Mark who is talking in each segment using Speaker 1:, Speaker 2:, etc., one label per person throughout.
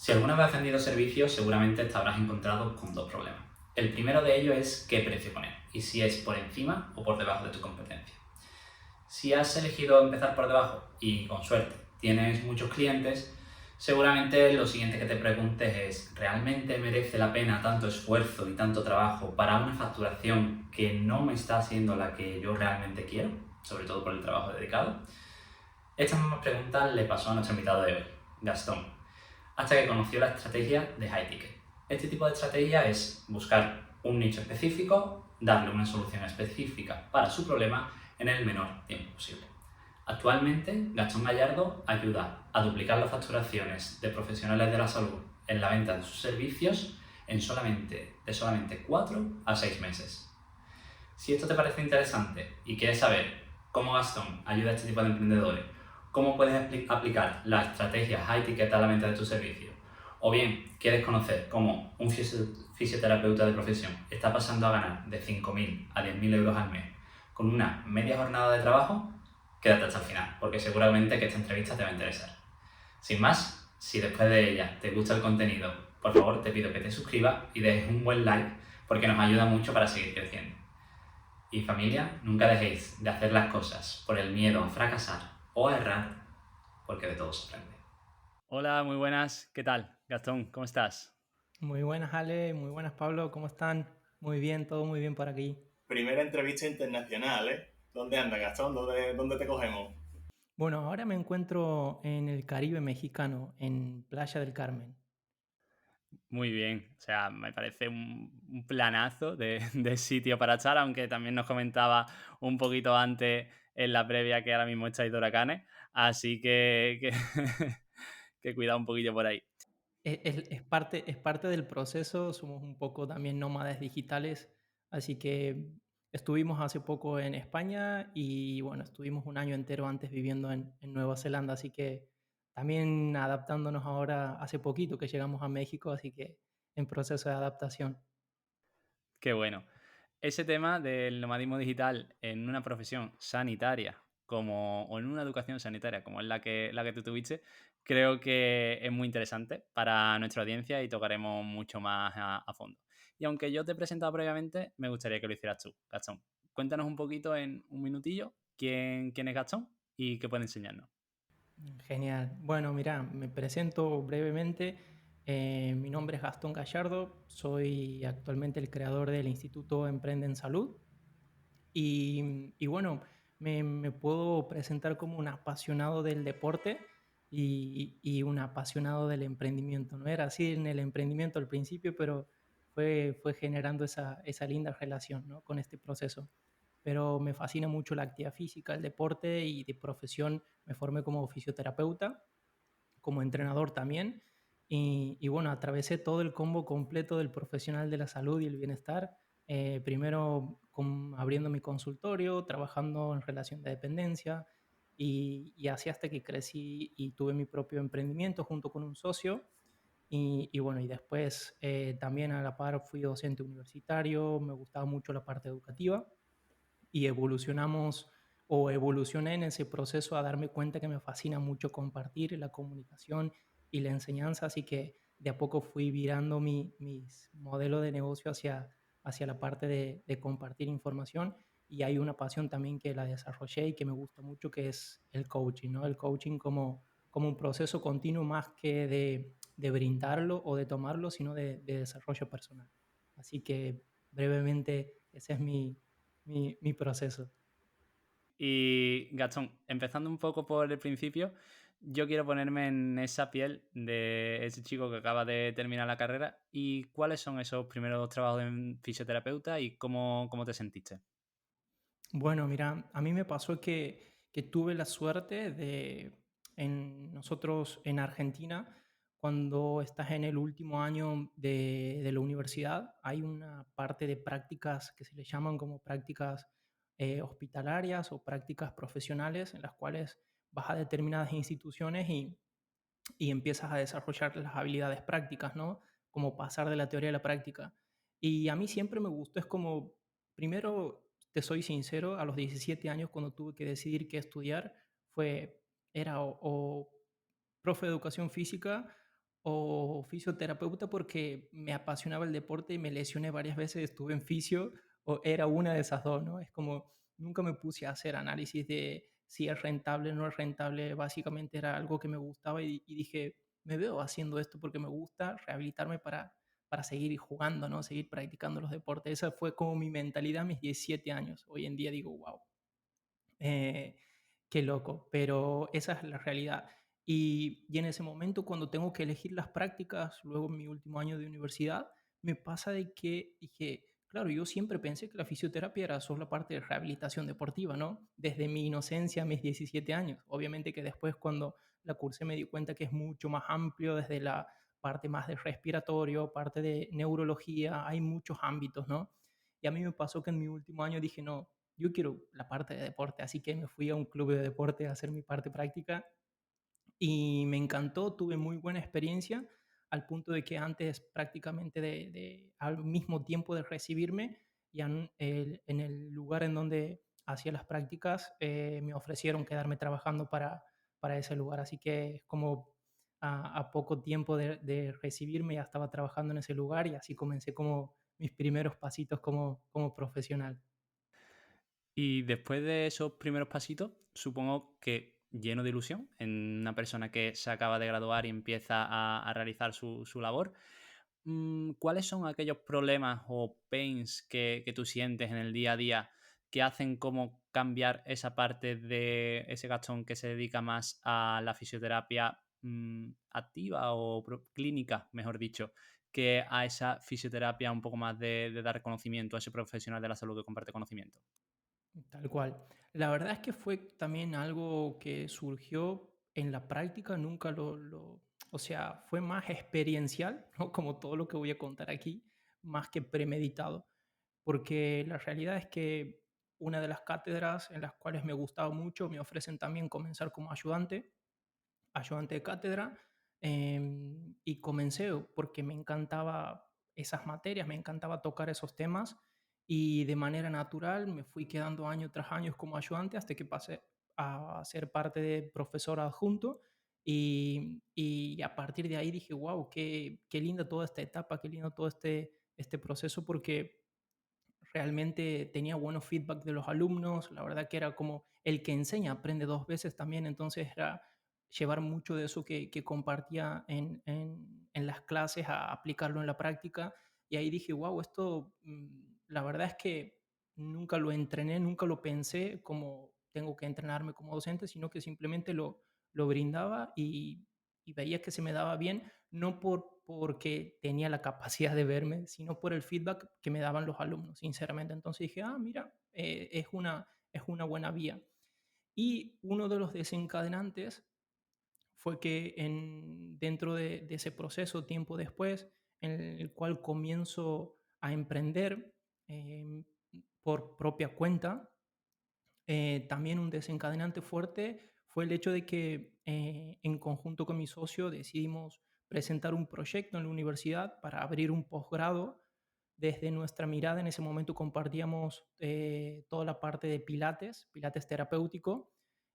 Speaker 1: Si alguna vez has vendido servicios, seguramente te habrás encontrado con dos problemas. El primero de ellos es qué precio poner y si es por encima o por debajo de tu competencia. Si has elegido empezar por debajo y con suerte tienes muchos clientes, seguramente lo siguiente que te preguntes es ¿realmente merece la pena tanto esfuerzo y tanto trabajo para una facturación que no me está siendo la que yo realmente quiero? Sobre todo por el trabajo dedicado. Estas mismas preguntas le pasó a nuestro invitado de hoy, Gastón, hasta que conoció la estrategia de High Ticket. Este tipo de estrategia es buscar un nicho específico, darle una solución específica para su problema en el menor tiempo posible. Actualmente, Gastón Gallardo ayuda a duplicar las facturaciones de profesionales de la salud en la venta de sus servicios de solamente 4 a 6 meses. Si esto te parece interesante y quieres saber cómo Gastón ayuda a este tipo de emprendedores, cómo puedes aplicar la estrategia high ticket a la venta de tus servicios, o bien quieres conocer cómo un fisioterapeuta de profesión está pasando a ganar de 5.000 a 10.000 euros al mes con una media jornada de trabajo, quédate hasta el final, porque seguramente que esta entrevista te va a interesar. Sin más, si después de ella te gusta el contenido, por favor te pido que te suscribas y dejes un buen like porque nos ayuda mucho para seguir creciendo. Y familia, nunca dejéis de hacer las cosas por el miedo a fracasar o a errar, porque de todo se aprende. Hola, muy buenas. ¿Qué tal, Gastón? ¿Cómo estás?
Speaker 2: Muy buenas, Ale, muy buenas, Pablo, ¿cómo están? Muy bien, todo muy bien por aquí.
Speaker 3: Primera entrevista internacional, ¿eh? ¿Dónde anda, Gastón? ¿Dónde te cogemos?
Speaker 2: Bueno, ahora me encuentro en el Caribe mexicano, en Playa del Carmen.
Speaker 1: Muy bien, o sea, me parece un planazo de sitio para estar, aunque también nos comentaba un poquito antes en la previa que ahora mismo estáis de huracanes, así que cuidado un poquillo por ahí.
Speaker 2: Es parte del proceso, somos un poco también nómades digitales, así que estuvimos hace poco en España y bueno, estuvimos un año entero antes viviendo en Nueva Zelanda, así que también adaptándonos ahora hace poquito que llegamos a México, así que en proceso de adaptación.
Speaker 1: Qué bueno. Ese tema del nomadismo digital en una profesión sanitaria o en una educación sanitaria como es la que tú tuviste, creo que es muy interesante para nuestra audiencia y tocaremos mucho más a fondo. Y aunque yo te he presentado previamente, me gustaría que lo hicieras tú, Gastón. Cuéntanos un poquito en un minutillo quién es Gastón y qué puede enseñarnos.
Speaker 2: Genial. Bueno, mira, me presento brevemente. Mi nombre es Gastón Gallardo, soy actualmente el creador del Instituto Emprende en Salud y bueno, me puedo presentar como un apasionado del deporte y un apasionado del emprendimiento. No era así en el emprendimiento al principio, pero fue generando esa linda relación, ¿no? Con este proceso. Pero me fascina mucho la actividad física, el deporte y de profesión me formé como fisioterapeuta, como entrenador también. Y bueno, atravesé todo el combo completo del profesional de la salud y el bienestar. Primero abriendo mi consultorio, trabajando en relación de dependencia y así hasta que crecí y tuve mi propio emprendimiento junto con un socio. Y bueno, y después también a la par fui docente universitario, me gustaba mucho la parte educativa y evolucioné en ese proceso a darme cuenta que me fascina mucho compartir la comunicación y la enseñanza, así que de a poco fui virando mis modelos de negocio hacia la parte de compartir información y hay una pasión también que la desarrollé y que me gusta mucho, que es el coaching, ¿no? El coaching como un proceso continuo más que de brindarlo o de tomarlo, sino de desarrollo personal. Así que brevemente ese es mi proceso.
Speaker 1: Y Gastón, empezando un poco por el principio, yo quiero ponerme en esa piel de ese chico que acaba de terminar la carrera y cuáles son esos primeros trabajos de fisioterapeuta y cómo te sentiste.
Speaker 2: Bueno, mira, a mí me pasó que tuve la suerte nosotros en Argentina, cuando estás en el último año de la universidad, hay una parte de prácticas que se le llaman como prácticas hospitalarias o prácticas profesionales en las cuales vas a determinadas instituciones y empiezas a desarrollar las habilidades prácticas, ¿no? Como pasar de la teoría a la práctica. Y a mí siempre me gustó, es como, primero, te soy sincero, a los 17 años cuando tuve que decidir qué estudiar, era o profe de educación física como fisioterapeuta porque me apasionaba el deporte y me lesioné varias veces, estuve en fisio o era una de esas dos, ¿no? Es como nunca me puse a hacer análisis de si es rentable o no es rentable, básicamente era algo que me gustaba y dije, me veo haciendo esto porque me gusta rehabilitarme para seguir jugando, ¿no? Seguir practicando los deportes. Esa fue como mi mentalidad a mis 17 años. Hoy en día digo, wow, eh, qué loco, pero esa es la realidad. Y en ese momento, cuando tengo que elegir las prácticas, luego en mi último año de universidad, me pasa de que dije, claro, yo siempre pensé que la fisioterapia era solo la parte de rehabilitación deportiva, ¿no? Desde mi inocencia a mis 17 años. Obviamente que después cuando la cursé me di cuenta que es mucho más amplio, desde la parte más de respiratorio, parte de neurología, hay muchos ámbitos, ¿no? Y a mí me pasó que en mi último año dije, no, yo quiero la parte de deporte, así que me fui a un club de deporte a hacer mi parte práctica y me encantó, tuve muy buena experiencia, al punto de que antes prácticamente al mismo tiempo de recibirme, ya en el lugar en donde hacía las prácticas, me ofrecieron quedarme trabajando para ese lugar, así que es como a poco tiempo de recibirme ya estaba trabajando en ese lugar y así comencé como mis primeros pasitos como profesional.
Speaker 4: Y después de esos primeros pasitos, supongo que lleno de ilusión en una persona que se acaba de graduar y empieza a realizar su labor, ¿cuáles son aquellos problemas o pains que tú sientes en el día a día que hacen como cambiar esa parte de ese Gastón que se dedica más a la fisioterapia activa o clínica, mejor dicho, que a esa fisioterapia un poco más de dar conocimiento a ese profesional de la salud que comparte conocimiento?
Speaker 2: Tal cual. La verdad es que fue también algo que surgió en la práctica, nunca o sea, fue más experiencial, ¿no? Como todo lo que voy a contar aquí, más que premeditado, porque la realidad es que una de las cátedras en las cuales me gustaba mucho me ofrecen también comenzar como ayudante de cátedra, y comencé porque me encantaba esas materias, me encantaba tocar esos temas y de manera natural me fui quedando año tras año como ayudante hasta que pasé a ser parte de profesor adjunto y a partir de ahí dije, wow, qué linda toda esta etapa, qué lindo todo este proceso porque realmente tenía buenos feedback de los alumnos, la verdad que era como el que enseña aprende dos veces también, entonces era llevar mucho de eso que compartía en las clases a aplicarlo en la práctica y ahí dije, wow, esto la verdad es que nunca lo entrené, nunca lo pensé como tengo que entrenarme como docente, sino que simplemente lo brindaba y veía que se me daba bien, no porque tenía la capacidad de verme, sino por el feedback que me daban los alumnos, sinceramente. Entonces dije, mira, es una buena vía. Y uno de los desencadenantes fue que dentro de ese proceso, tiempo después, en el cual comienzo a emprender por propia cuenta, también un desencadenante fuerte fue el hecho de que en conjunto con mi socio decidimos presentar un proyecto en la universidad para abrir un posgrado. Desde nuestra mirada en ese momento compartíamos toda la parte de pilates terapéutico,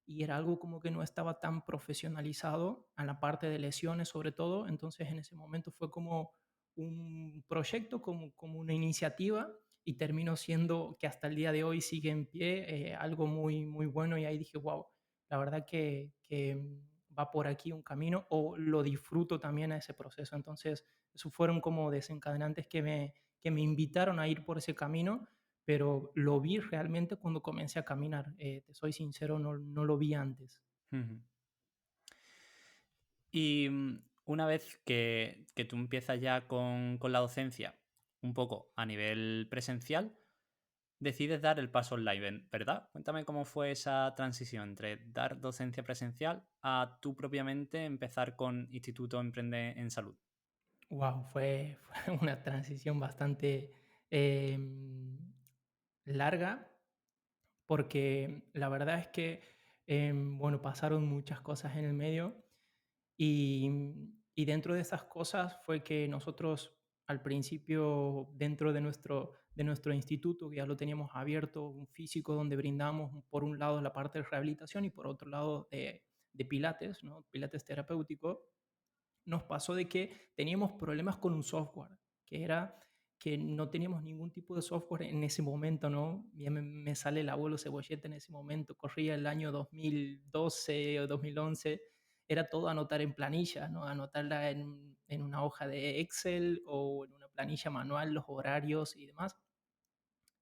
Speaker 2: y era algo como que no estaba tan profesionalizado en la parte de lesiones sobre todo. Entonces en ese momento fue como un proyecto, como una iniciativa y terminó siendo que hasta el día de hoy sigue en pie, algo muy, muy bueno y ahí dije, wow, la verdad que va por aquí un camino o lo disfruto también a ese proceso. Entonces, esos fueron como desencadenantes que me invitaron a ir por ese camino, pero lo vi realmente cuando comencé a caminar. Te soy sincero, no lo vi antes.
Speaker 4: Ujú. Y una vez que tú empiezas ya con la docencia, un poco a nivel presencial, decides dar el paso online, ¿verdad? Cuéntame cómo fue esa transición entre dar docencia presencial a tú propiamente empezar con Instituto Emprende en Salud.
Speaker 2: Wow, fue una transición bastante larga, porque la verdad es que, bueno, pasaron muchas cosas en el medio y dentro de esas cosas fue que nosotros al principio, dentro de nuestro instituto, que ya lo teníamos abierto, un físico donde brindamos por un lado la parte de rehabilitación y por otro lado de pilates, ¿no? Pilates terapéutico. nos pasó de que teníamos problemas con un software, que era que no teníamos ningún tipo de software en ese momento, ¿no? Ya me sale el abuelo cebolleta en ese momento, corría el año 2012 o 2011, era todo anotar en planilla, ¿no? Anotarla en una hoja de Excel o en una planilla manual, los horarios y demás.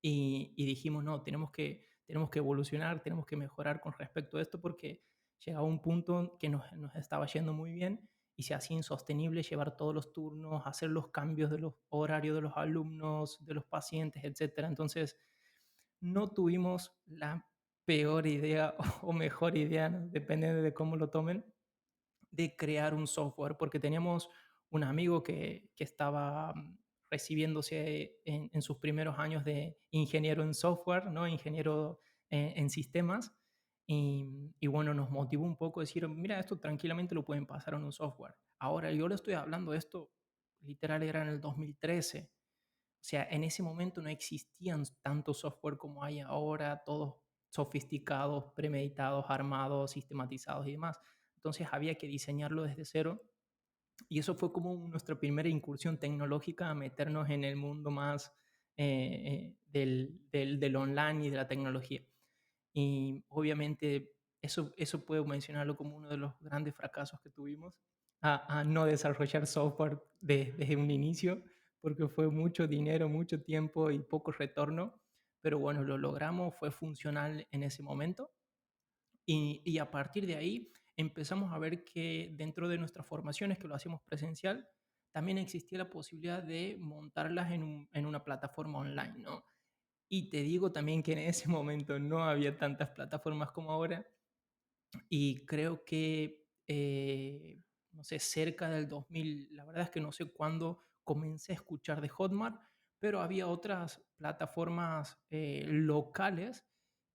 Speaker 2: Y dijimos, no, tenemos que evolucionar, tenemos que mejorar con respecto a esto porque llegaba un punto que nos estaba yendo muy bien y se hacía insostenible llevar todos los turnos, hacer los cambios de los horarios de los alumnos, de los pacientes, etcétera. Entonces, no tuvimos la peor idea o mejor idea, ¿no? Depende de cómo lo tomen, de crear un software, porque teníamos un amigo que estaba recibiéndose en sus primeros años de ingeniero en software, ¿no? Ingeniero en sistemas, y bueno, nos motivó un poco a decir, mira, esto tranquilamente lo pueden pasar en un software. Ahora, yo le estoy hablando de esto, literal era en el 2013. O sea, en ese momento no existían tanto software como hay ahora, todos sofisticados, premeditados, armados, sistematizados y demás. Entonces había que diseñarlo desde cero y eso fue como nuestra primera incursión tecnológica a meternos en el mundo más del online y de la tecnología. Y obviamente eso puedo mencionarlo como uno de los grandes fracasos que tuvimos, a no desarrollar software desde un inicio, porque fue mucho dinero, mucho tiempo y poco retorno, pero bueno, lo logramos, fue funcional en ese momento y a partir de ahí empezamos a ver que dentro de nuestras formaciones, que lo hacíamos presencial, también existía la posibilidad de montarlas en una plataforma online, ¿no? Y te digo también que en ese momento no había tantas plataformas como ahora y creo que, no sé, cerca del 2000, la verdad es que no sé cuándo comencé a escuchar de Hotmart, pero había otras plataformas locales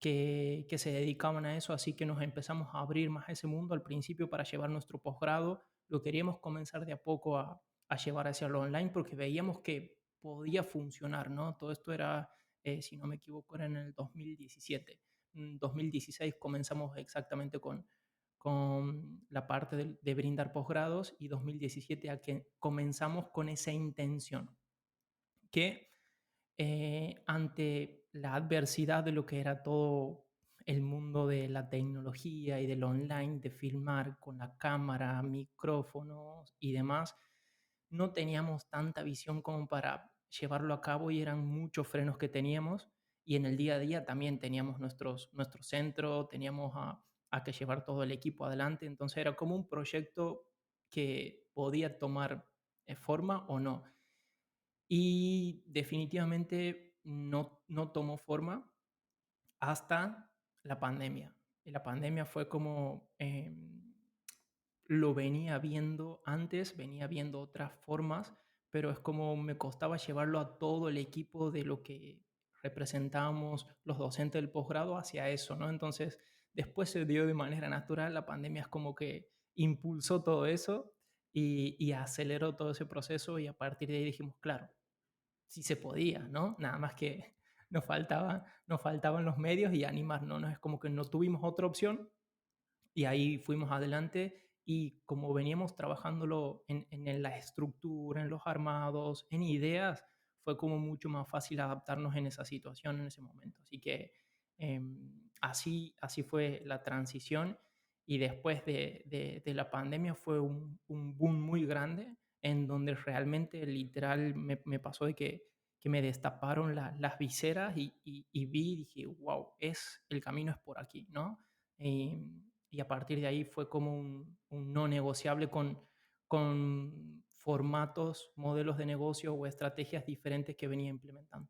Speaker 2: que se dedicaban a eso, así que nos empezamos a abrir más a ese mundo al principio para llevar nuestro posgrado. Lo queríamos comenzar de a poco a llevar hacia lo online porque veíamos que podía funcionar, ¿no? Todo esto era, si no me equivoco, era en el 2017. 2016 comenzamos exactamente con la parte de brindar posgrados y 2017 a que comenzamos con esa intención que ante la adversidad de lo que era todo el mundo de la tecnología y del online, de filmar con la cámara, micrófonos y demás, no teníamos tanta visión como para llevarlo a cabo y eran muchos frenos que teníamos y en el día a día también teníamos nuestro centro, teníamos a que llevar todo el equipo adelante, entonces era como un proyecto que podía tomar forma o no. Y definitivamente no tomó forma hasta la pandemia. Y la pandemia fue como lo venía viendo antes, venía viendo otras formas, pero es como me costaba llevarlo a todo el equipo de lo que representábamos los docentes del posgrado hacia eso, ¿no? Entonces, después se dio de manera natural, la pandemia es como que impulsó todo eso y aceleró todo ese proceso y a partir de ahí dijimos, claro, sí se podía, ¿no? Nada más que nos faltaban los medios y animarnos, ¿no? Es como que no tuvimos otra opción y ahí fuimos adelante y como veníamos trabajándolo en la estructura, en los armados, en ideas, fue como mucho más fácil adaptarnos en esa situación, en ese momento. Así que así fue la transición y después de la pandemia fue un boom muy grande en donde realmente literal me pasó de que me destaparon las viseras y vi y dije, wow, el camino es por aquí, ¿no? Y a partir de ahí fue como un no negociable con formatos, modelos de negocio o estrategias diferentes que venía implementando.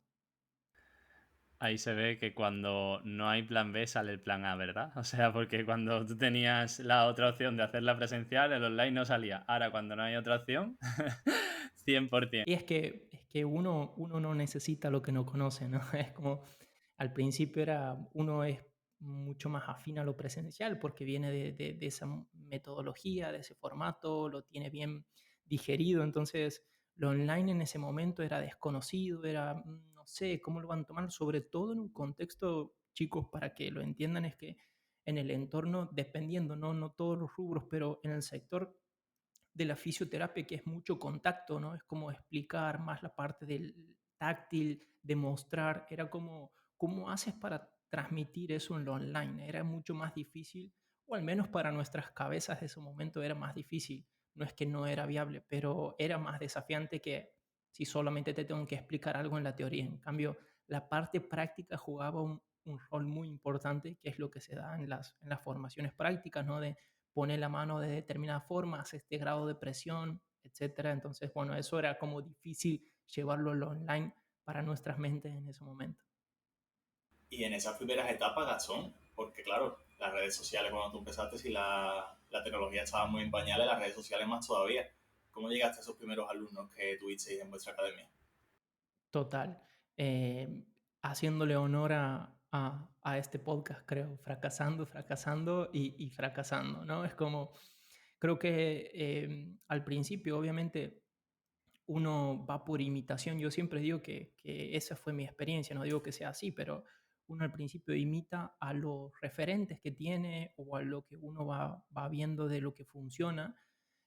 Speaker 4: Ahí se ve que cuando no hay plan B sale el plan A, ¿verdad? O sea, porque cuando tú tenías la otra opción de hacerla presencial, el online no salía. Ahora, cuando no hay otra opción, 100%.
Speaker 2: Y es que uno no necesita lo que no conoce, ¿no? Es como al principio uno es mucho más afín a lo presencial porque viene de esa metodología, de ese formato, lo tiene bien digerido, entonces lo online en ese momento era desconocido, era, no sé, cómo lo van a tomar, sobre todo en un contexto, chicos, para que lo entiendan, es que en el entorno, dependiendo, no todos los rubros, pero en el sector de la fisioterapia, que es mucho contacto, ¿no? Es como explicar más la parte del táctil, de mostrar, era como, ¿cómo haces para transmitir eso en lo online? Era mucho más difícil, o al menos para nuestras cabezas de ese momento era más difícil. No es que no era viable, pero era más desafiante que si solamente te tengo que explicar algo en la teoría. En cambio, la parte práctica jugaba un rol muy importante, que es lo que se da en las formaciones prácticas, ¿no? De poner la mano de determinada forma, hace este grado de presión, etcétera. Entonces, bueno, eso era como difícil llevarlo al online para nuestras mentes en ese momento.
Speaker 3: Y en esas primeras etapas, Gastón, porque claro, las redes sociales cuando tú empezaste, si la tecnología estaba muy en pañales, las redes sociales más todavía. ¿Cómo llegaste a esos primeros alumnos que tuvisteis en vuestra academia?
Speaker 2: Total. Eh, Haciéndole honor a este podcast, creo, fracasando, fracasando y fracasando, ¿no? Es como, creo que al principio, obviamente, uno va por imitación. Yo siempre digo que esa fue mi experiencia, no digo que sea así, pero uno al principio imita a los referentes que tiene o a lo que uno va viendo de lo que funciona.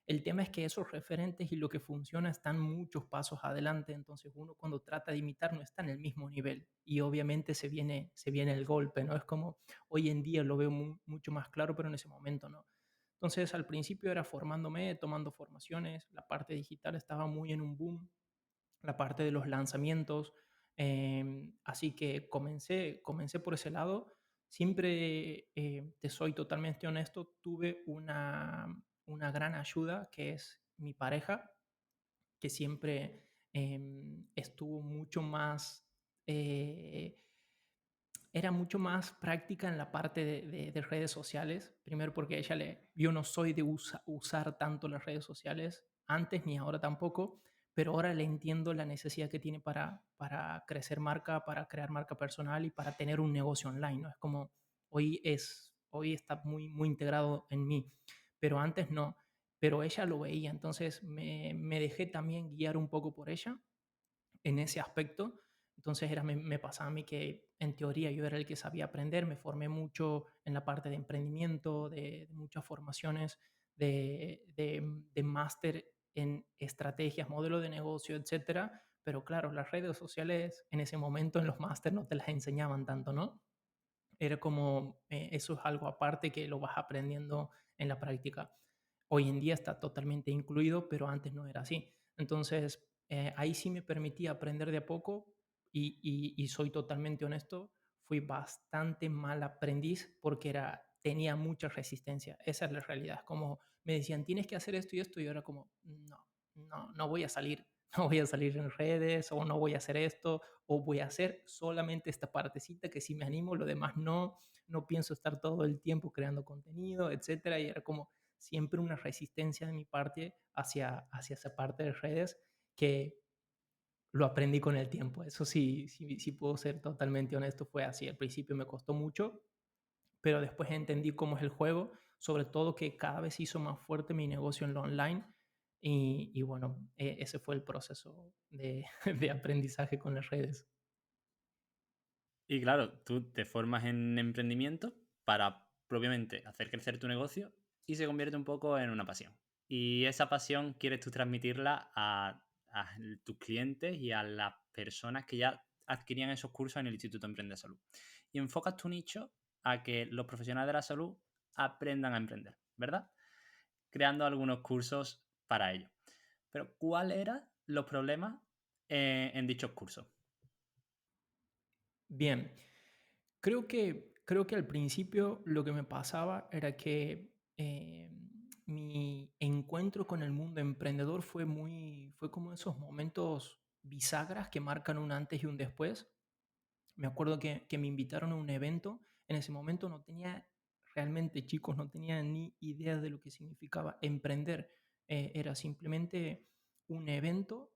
Speaker 2: El tema es que esos referentes y lo que funciona están muchos pasos adelante, entonces uno cuando trata de imitar no está en el mismo nivel y obviamente se viene el golpe, ¿no? Es como hoy en día lo veo mucho más claro, pero en ese momento no. Entonces al principio era formándome, tomando formaciones, la parte digital estaba muy en un boom, la parte de los lanzamientos, así que comencé por ese lado. Siempre, te soy totalmente honesto, tuve una gran ayuda que es mi pareja, que siempre estuvo mucho más, eh, era mucho más práctica en la parte de redes sociales. Primero porque yo no soy de usar tanto las redes sociales, antes ni ahora tampoco, pero ahora le entiendo la necesidad que tiene para crecer marca, para crear marca personal y para tener un negocio online, ¿no? Es como hoy está muy, muy integrado en mí, pero antes no. Pero ella lo veía, entonces me dejé también guiar un poco por ella en ese aspecto. Entonces me pasaba a mí que en teoría yo era el que sabía aprender, me formé mucho en la parte de emprendimiento, de muchas formaciones de máster en estrategias, modelo de negocio, etcétera. Pero claro, las redes sociales en ese momento en los máster no te las enseñaban tanto, ¿no? Era como, eso es algo aparte que lo vas aprendiendo en la práctica. Hoy en día está totalmente incluido, pero antes no era así. Entonces, ahí sí me permitía aprender de a poco y soy totalmente honesto, fui bastante mal aprendiz porque tenía mucha resistencia. Esa es la realidad. Es como me decían, tienes que hacer esto y esto, y yo era como, no voy a salir, no voy a salir en redes o no voy a hacer esto o voy a hacer solamente esta partecita que si me animo, lo demás no pienso estar todo el tiempo creando contenido, etcétera. Y era como siempre una resistencia de mi parte hacia esa parte de redes que lo aprendí con el tiempo. Eso sí puedo ser totalmente honesto, fue así. Al principio me costó mucho, pero después entendí cómo es el juego, sobre todo que cada vez hizo más fuerte mi negocio en lo online. Y bueno, ese fue el proceso de aprendizaje con las redes.
Speaker 4: Y claro, tú te formas en emprendimiento para propiamente hacer crecer tu negocio y se convierte un poco en una pasión. Y esa pasión quieres tú transmitirla a tus clientes y a las personas que ya adquirían esos cursos en el Instituto Emprende Salud. Y enfocas tu nicho a que los profesionales de la salud aprendan a emprender, ¿verdad? Creando algunos cursos para ello. Pero, ¿cuáles eran los problemas en dichos cursos?
Speaker 2: Bien, creo que al principio lo que me pasaba era que mi encuentro con el mundo emprendedor fue como esos momentos bisagras que marcan un antes y un después. Me acuerdo que me invitaron a un evento. En ese momento no tenía realmente, chicos, no tenía ni idea de lo que significaba emprender. Era simplemente un evento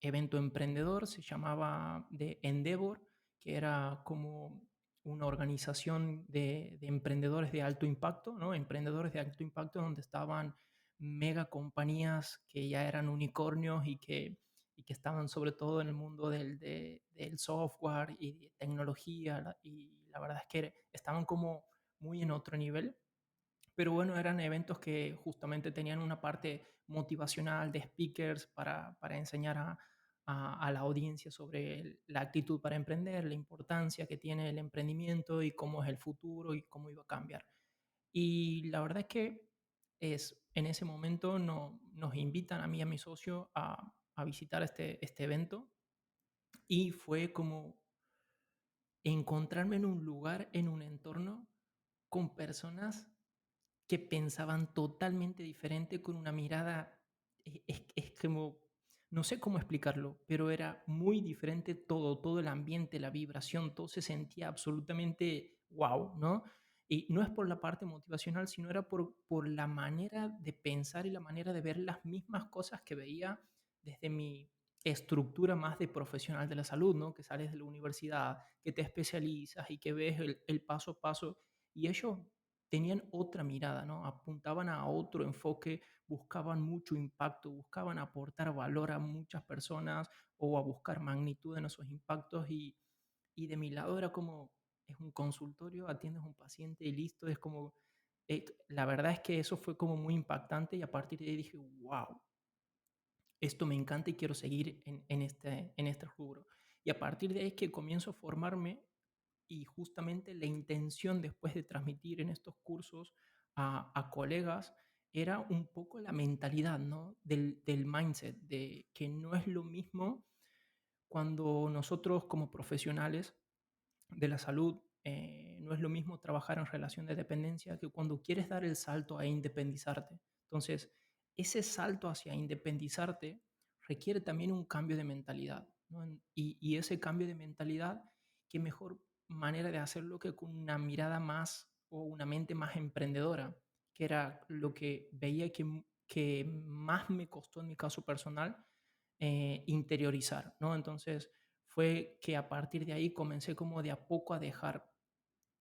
Speaker 2: emprendedor, se llamaba de Endeavor, que era como una organización de emprendedores de alto impacto, ¿no? Emprendedores de alto impacto donde estaban mega compañías que ya eran unicornios y que estaban sobre todo en el mundo del software y de tecnología, y la verdad es que estaban como muy en otro nivel. Pero bueno, eran eventos que justamente tenían una parte motivacional, de speakers para enseñar a la audiencia sobre la actitud para emprender, la importancia que tiene el emprendimiento y cómo es el futuro y cómo iba a cambiar. Y la verdad es que en ese momento nos invitan a mí y a mi socio a visitar este evento y fue como encontrarme en un lugar, en un entorno con personas que pensaban totalmente diferente, con una mirada, es como, no sé cómo explicarlo, pero era muy diferente todo el ambiente, la vibración, todo se sentía absolutamente wow, ¿no? Y no es por la parte motivacional, sino era por la manera de pensar y la manera de ver las mismas cosas que veía desde mi estructura más de profesional de la salud, ¿no? Que sales de la universidad, que te especializas y que ves el paso a paso. Y ellos tenían otra mirada, ¿no? Apuntaban a otro enfoque, buscaban mucho impacto, buscaban aportar valor a muchas personas o a buscar magnitud en esos impactos y de mi lado era como, es un consultorio, atiendes a un paciente y listo, es como, la verdad es que eso fue como muy impactante y a partir de ahí dije, wow, esto me encanta y quiero seguir en este rubro. Y a partir de ahí es que comienzo a formarme y justamente la intención después de transmitir en estos cursos a colegas era un poco la mentalidad, ¿no? Del mindset, de que no es lo mismo cuando nosotros como profesionales de la salud, no es lo mismo trabajar en relación de dependencia que cuando quieres dar el salto a independizarte. Entonces, ese salto hacia independizarte requiere también un cambio de mentalidad, ¿no? Y ese cambio de mentalidad, qué mejor manera de hacerlo que con una mirada más o una mente más emprendedora, que era lo que veía que más me costó en mi caso personal interiorizar, ¿no? Entonces, fue que a partir de ahí comencé como de a poco a dejar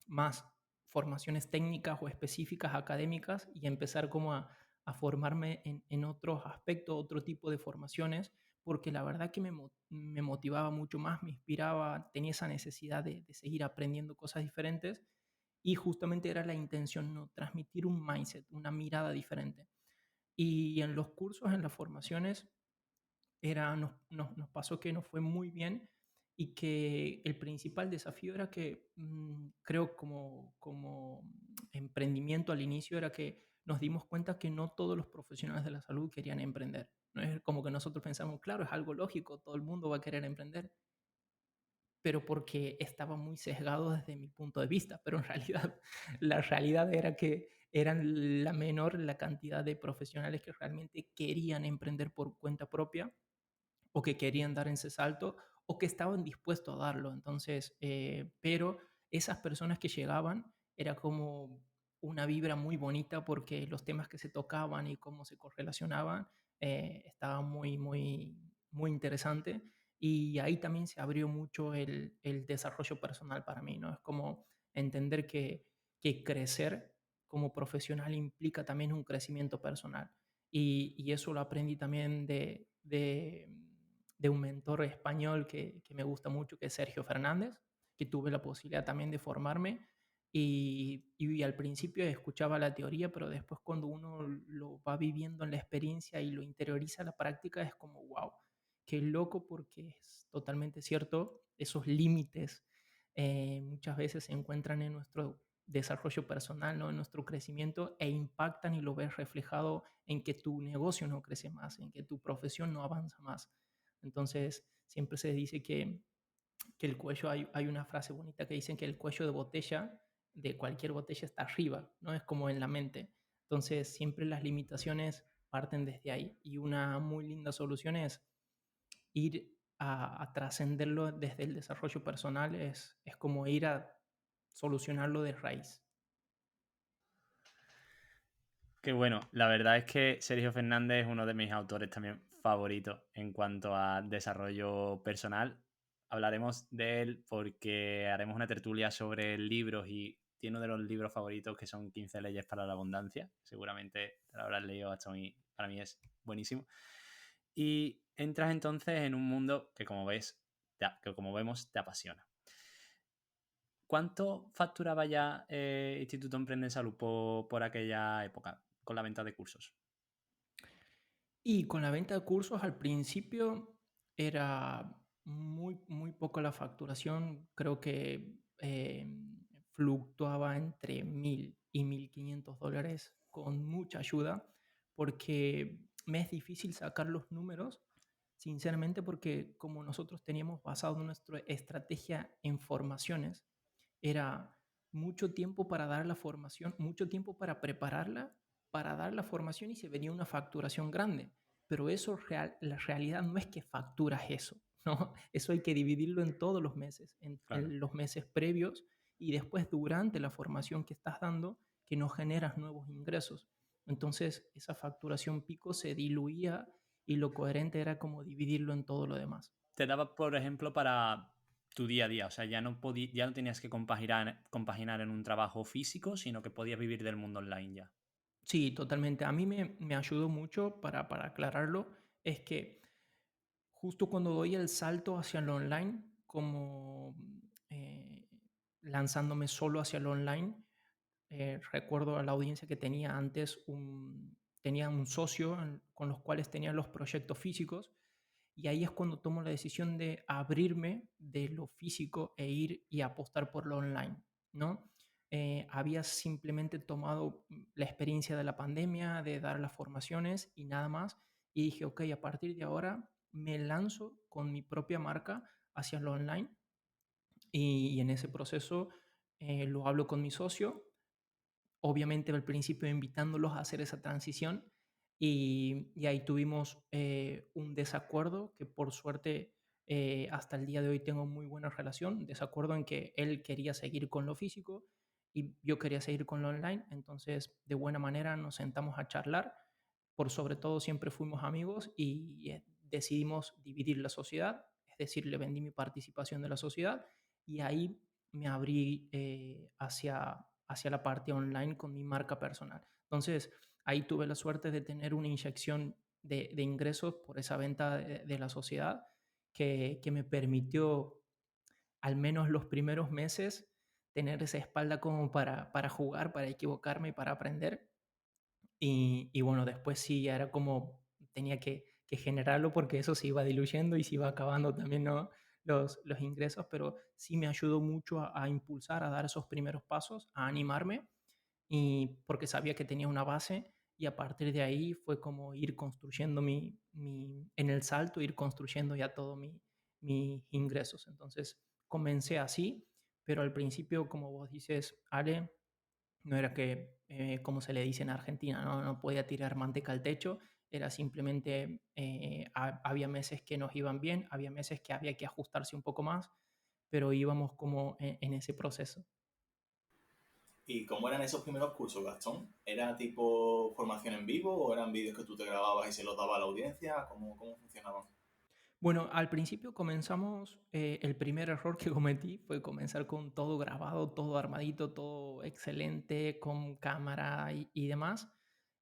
Speaker 2: más formaciones técnicas o específicas académicas y empezar como a formarme en otros aspectos, otro tipo de formaciones, porque la verdad que me motivaba mucho más, me inspiraba, tenía esa necesidad de seguir aprendiendo cosas diferentes y justamente era la intención, ¿no? Transmitir un mindset, una mirada diferente. Y en los cursos, en las formaciones, nos pasó que nos fue muy bien y que el principal desafío era que creo como emprendimiento al inicio era que nos dimos cuenta que no todos los profesionales de la salud querían emprender. No es como que nosotros pensamos, claro, es algo lógico, todo el mundo va a querer emprender, pero porque estaba muy sesgado desde mi punto de vista, pero en realidad la realidad era que eran la menor la cantidad de profesionales que realmente querían emprender por cuenta propia o que querían dar ese salto o que estaban dispuestos a darlo. Entonces, pero esas personas que llegaban era como una vibra muy bonita porque los temas que se tocaban y cómo se correlacionaban estaba muy interesante y ahí también se abrió mucho el desarrollo personal para mí, ¿no? Es como entender que crecer como profesional implica también un crecimiento personal y eso lo aprendí también de un mentor español que me gusta mucho, que es Sergio Fernández, que tuve la posibilidad también de formarme y al principio escuchaba la teoría, pero después cuando uno lo va viviendo en la experiencia y lo interioriza a la práctica es como, wow, qué loco porque es totalmente cierto, esos límites muchas veces se encuentran en nuestro desarrollo personal, ¿no? En nuestro crecimiento e impactan y lo ves reflejado en que tu negocio no crece más, en que tu profesión no avanza más. Entonces, siempre se dice que el cuello, hay una frase bonita que dicen que el cuello de botella, de cualquier botella, está arriba, ¿no? Es como en la mente. Entonces, siempre las limitaciones parten desde ahí. Y una muy linda solución es ir a trascenderlo desde el desarrollo personal, es como ir a solucionarlo de raíz.
Speaker 4: Qué bueno, la verdad es que Sergio Fernández es uno de mis autores también favoritos en cuanto a desarrollo personal. Hablaremos de él porque haremos una tertulia sobre libros y tiene uno de los libros favoritos que son 15 leyes para la abundancia. Seguramente te lo habrás leído, para mí es buenísimo. Y entras entonces en un mundo que como vemos te apasiona. ¿Cuánto facturaba ya Instituto Emprende en Salud por aquella época con la venta de cursos?
Speaker 2: Y con la venta de cursos al principio era muy poco la facturación. Creo que fluctuaba entre 1.000 y 1.500 dólares con mucha ayuda, porque me es difícil sacar los números, sinceramente, porque como nosotros teníamos basado nuestra estrategia en formaciones, era mucho tiempo para dar la formación, mucho tiempo para prepararla, para dar la formación y se venía una facturación grande. Pero eso la realidad no es que facturas eso, ¿no? Eso hay que dividirlo en todos los meses,
Speaker 4: Claro.
Speaker 2: en los meses previos y después durante la formación que estás dando, que no generas nuevos ingresos. Entonces esa facturación pico se diluía y lo coherente era como dividirlo en todo lo demás.
Speaker 4: Te daba, por ejemplo, para tu día a día. O sea, ya no tenías que compaginar en un trabajo físico, sino que podías vivir del mundo online ya.
Speaker 2: Sí, totalmente. A mí me ayudó mucho para aclararlo, es que justo cuando doy el salto hacia lo online, como eh, lanzándome solo hacia lo online, recuerdo a la audiencia que tenía antes, tenía un socio con los cuales tenía los proyectos físicos y ahí es cuando tomo la decisión de abrirme de lo físico e ir y apostar por lo online, ¿no? Había simplemente tomado la experiencia de la pandemia, de dar las formaciones y nada más, y dije, ok, a partir de ahora me lanzo con mi propia marca hacia lo online y en ese proceso lo hablo con mi socio, obviamente al principio invitándolos a hacer esa transición y ahí tuvimos un desacuerdo que por suerte hasta el día de hoy tengo muy buena relación, desacuerdo en que él quería seguir con lo físico y yo quería seguir con lo online, entonces de buena manera nos sentamos a charlar, por sobre todo siempre fuimos amigos y decidimos dividir la sociedad, es decir, le vendí mi participación de la sociedad y ahí me abrí hacia la parte online con mi marca personal. Entonces, ahí tuve la suerte de tener una inyección de ingresos por esa venta de la sociedad que me permitió, al menos los primeros meses, tener esa espalda como para jugar, para equivocarme y para aprender. Y bueno, después sí, ya era como tenía que generarlo porque eso se iba diluyendo y se iba acabando también, ¿no? Los ingresos, pero sí me ayudó mucho a impulsar, a dar esos primeros pasos, a animarme, y porque sabía que tenía una base y a partir de ahí fue como ir construyendo en el salto, ir construyendo ya todo mis ingresos. Entonces comencé así, pero al principio, como vos dices, Ale, no era que, como se le dice en Argentina, no podía tirar manteca al techo, era simplemente, había meses que nos iban bien, había meses que había que ajustarse un poco más, pero íbamos como en ese proceso.
Speaker 3: ¿Y cómo eran esos primeros cursos, Gastón? ¿Era tipo formación en vivo o eran vídeos que tú te grababas y se los daba a la audiencia? ¿Cómo funcionaban?
Speaker 2: Bueno, al principio comenzamos, el primer error que cometí fue comenzar con todo grabado, todo armadito, todo excelente, con cámara y demás,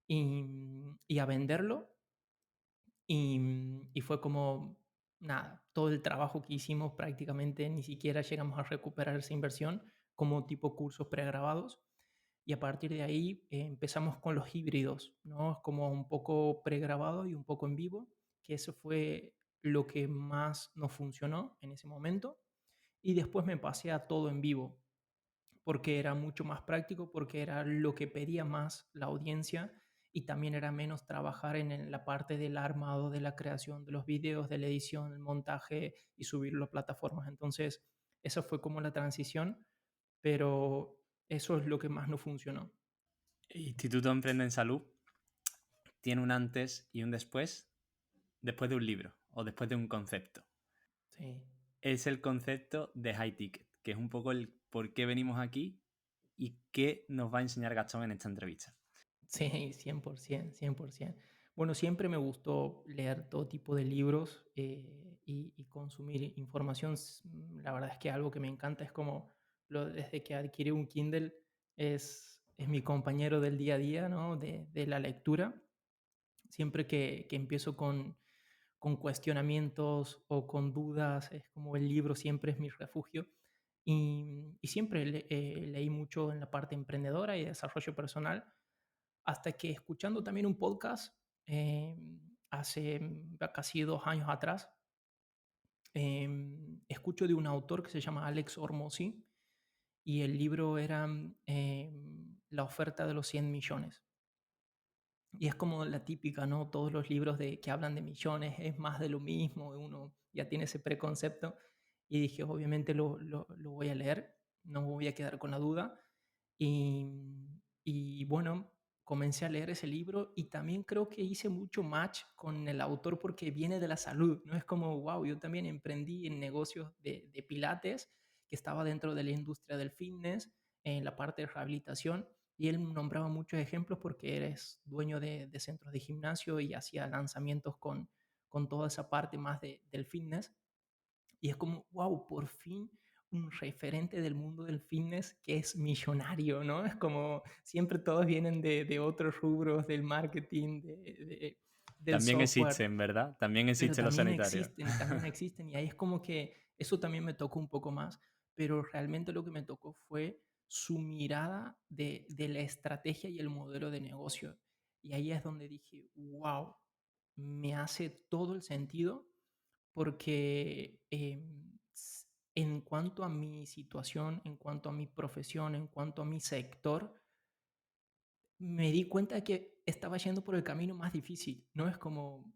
Speaker 2: y a venderlo. Y fue como, nada, todo el trabajo que hicimos prácticamente ni siquiera llegamos a recuperar esa inversión como tipo cursos pregrabados. Y a partir de ahí empezamos con los híbridos, ¿no? Como un poco pregrabado y un poco en vivo, que eso fue lo que más nos funcionó en ese momento. Y después me pasé a todo en vivo, porque era mucho más práctico, porque era lo que pedía más la audiencia y también era menos trabajar en la parte del armado, de la creación de los videos, de la edición, el montaje y subirlo a plataformas. Entonces, esa fue como la transición, pero eso es lo que más no funcionó.
Speaker 4: Instituto Emprende en Salud tiene un antes y un después de un libro o después de un concepto.
Speaker 2: Sí.
Speaker 4: Es el concepto de high ticket, que es un poco el por qué venimos aquí y qué nos va a enseñar Gastón en esta entrevista.
Speaker 2: Sí, 100%, 100%. Bueno, siempre me gustó leer todo tipo de libros y consumir información. La verdad es que algo que me encanta es como desde que adquirí un Kindle es mi compañero del día a día, ¿no? De la lectura. Siempre que empiezo con cuestionamientos o con dudas, es como el libro siempre es mi refugio. Y siempre leí mucho en la parte emprendedora y de desarrollo personal hasta que escuchando también un podcast, eh, hace casi 2 años atrás, escucho de un autor que se llama Alex Hormozy y el libro era La oferta de los 100 millones. Y es como la típica, ¿no? Todos los libros que hablan de millones es más de lo mismo, uno ya tiene ese preconcepto. Y dije, obviamente lo voy a leer, no me voy a quedar con la duda. Y bueno, comencé a leer ese libro y también creo que hice mucho match con el autor porque viene de la salud, ¿no? Es como, wow, yo también emprendí en negocios de pilates, que estaba dentro de la industria del fitness, en la parte de rehabilitación, y él nombraba muchos ejemplos porque eres dueño de centros de gimnasio y hacía lanzamientos con toda esa parte más del fitness. Y es como, wow, por fin un referente del mundo del fitness que es millonario, ¿no? Es como, siempre todos vienen de otros rubros, del marketing, del
Speaker 4: También
Speaker 2: software,
Speaker 4: existen, ¿verdad? También
Speaker 2: pero
Speaker 4: existen los sanitarios.
Speaker 2: también existen, y ahí es como que eso también me tocó un poco más, pero realmente lo que me tocó fue su mirada de la estrategia y el modelo de negocio. Y ahí es donde dije, wow, me hace todo el sentido porque en cuanto a mi situación, en cuanto a mi profesión, en cuanto a mi sector, me di cuenta de que estaba yendo por el camino más difícil, ¿no? Es como,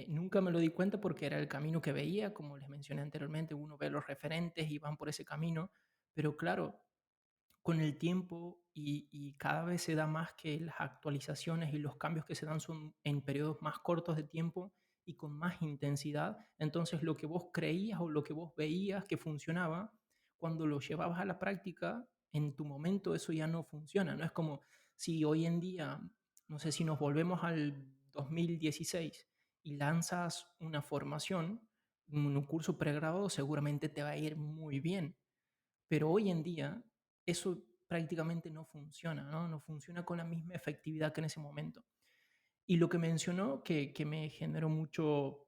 Speaker 2: nunca me lo di cuenta porque era el camino que veía, como les mencioné anteriormente, uno ve los referentes y van por ese camino, pero claro, con el tiempo y cada vez se da más que las actualizaciones y los cambios que se dan son en periodos más cortos de tiempo y con más intensidad. Entonces lo que vos creías o lo que vos veías que funcionaba, cuando lo llevabas a la práctica, en tu momento eso ya no funciona. No es como si hoy en día, no sé, si nos volvemos al 2016 y lanzas una formación, un curso pregrabado, seguramente te va a ir muy bien, pero hoy en día eso prácticamente no funciona, ¿no? No funciona con la misma efectividad que en ese momento. Y lo que mencionó que me generó mucho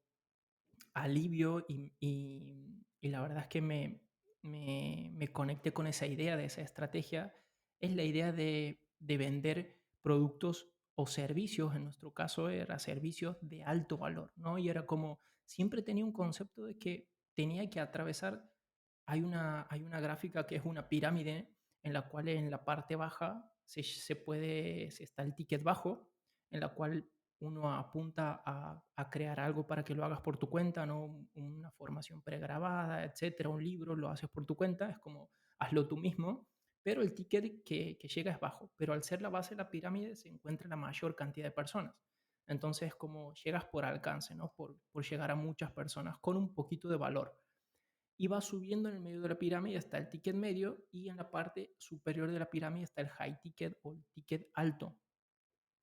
Speaker 2: alivio y la verdad es que me conecté con esa idea de esa estrategia, es la idea de vender productos o servicios, en nuestro caso era servicios de alto valor, ¿no? Y era como, siempre tenía un concepto de que tenía que atravesar, hay una gráfica que es una pirámide en la cual en la parte baja se está el ticket bajo, en la cual uno apunta a crear algo para que lo hagas por tu cuenta, ¿no? Una formación pregrabada, etcétera, un libro, lo haces por tu cuenta, es como hazlo tú mismo, pero el ticket que llega es bajo. Pero al ser la base de la pirámide se encuentra la mayor cantidad de personas. Entonces, como llegas por alcance, ¿no? Por llegar a muchas personas con un poquito de valor. Y va subiendo en el medio de la pirámide está el ticket medio y en la parte superior de la pirámide está el high ticket o el ticket alto,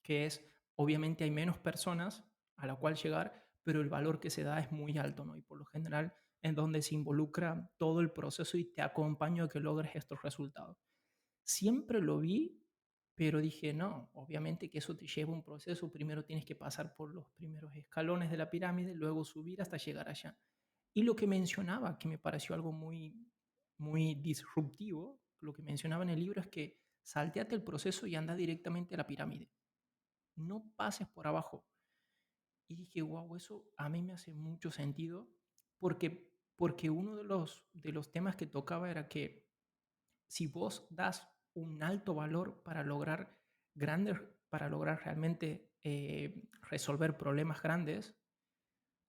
Speaker 2: que es, obviamente hay menos personas a la cual llegar, pero el valor que se da es muy alto, ¿no? Y por lo general en donde se involucra todo el proceso y te acompaño a que logres estos resultados. Siempre lo vi, pero dije, no, obviamente que eso te lleva un proceso, primero tienes que pasar por los primeros escalones de la pirámide, luego subir hasta llegar allá. Y lo que mencionaba, que me pareció algo muy, muy disruptivo, lo que mencionaba en el libro es que salteate el proceso y anda directamente a la pirámide, no pases por abajo. Y dije, wow, eso a mí me hace mucho sentido porque uno de los temas que tocaba era que si vos das un alto valor grandes, para lograr realmente resolver problemas grandes,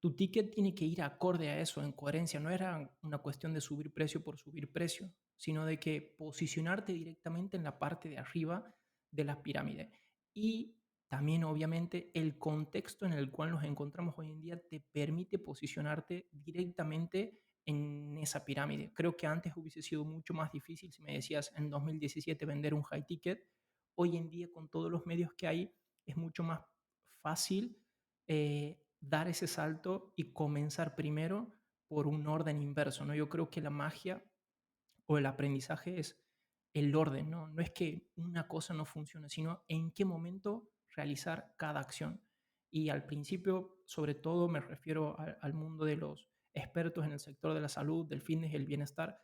Speaker 2: tu ticket tiene que ir acorde a eso, en coherencia. No era una cuestión de subir precio por subir precio, sino de que posicionarte directamente en la parte de arriba de la pirámide. Y también, obviamente, el contexto en el cual nos encontramos hoy en día te permite posicionarte directamente en esa pirámide. Creo que antes hubiese sido mucho más difícil si me decías en 2017 vender un high ticket. Hoy en día, con todos los medios que hay, es mucho más fácil dar ese salto y comenzar primero por un orden inverso, ¿no? Yo creo que la magia o el aprendizaje es el orden, ¿no? No es que una cosa no funcione, sino en qué momento realizar cada acción. Y al principio, sobre todo, me refiero al mundo de los expertos en el sector de la salud, del fitness y el bienestar.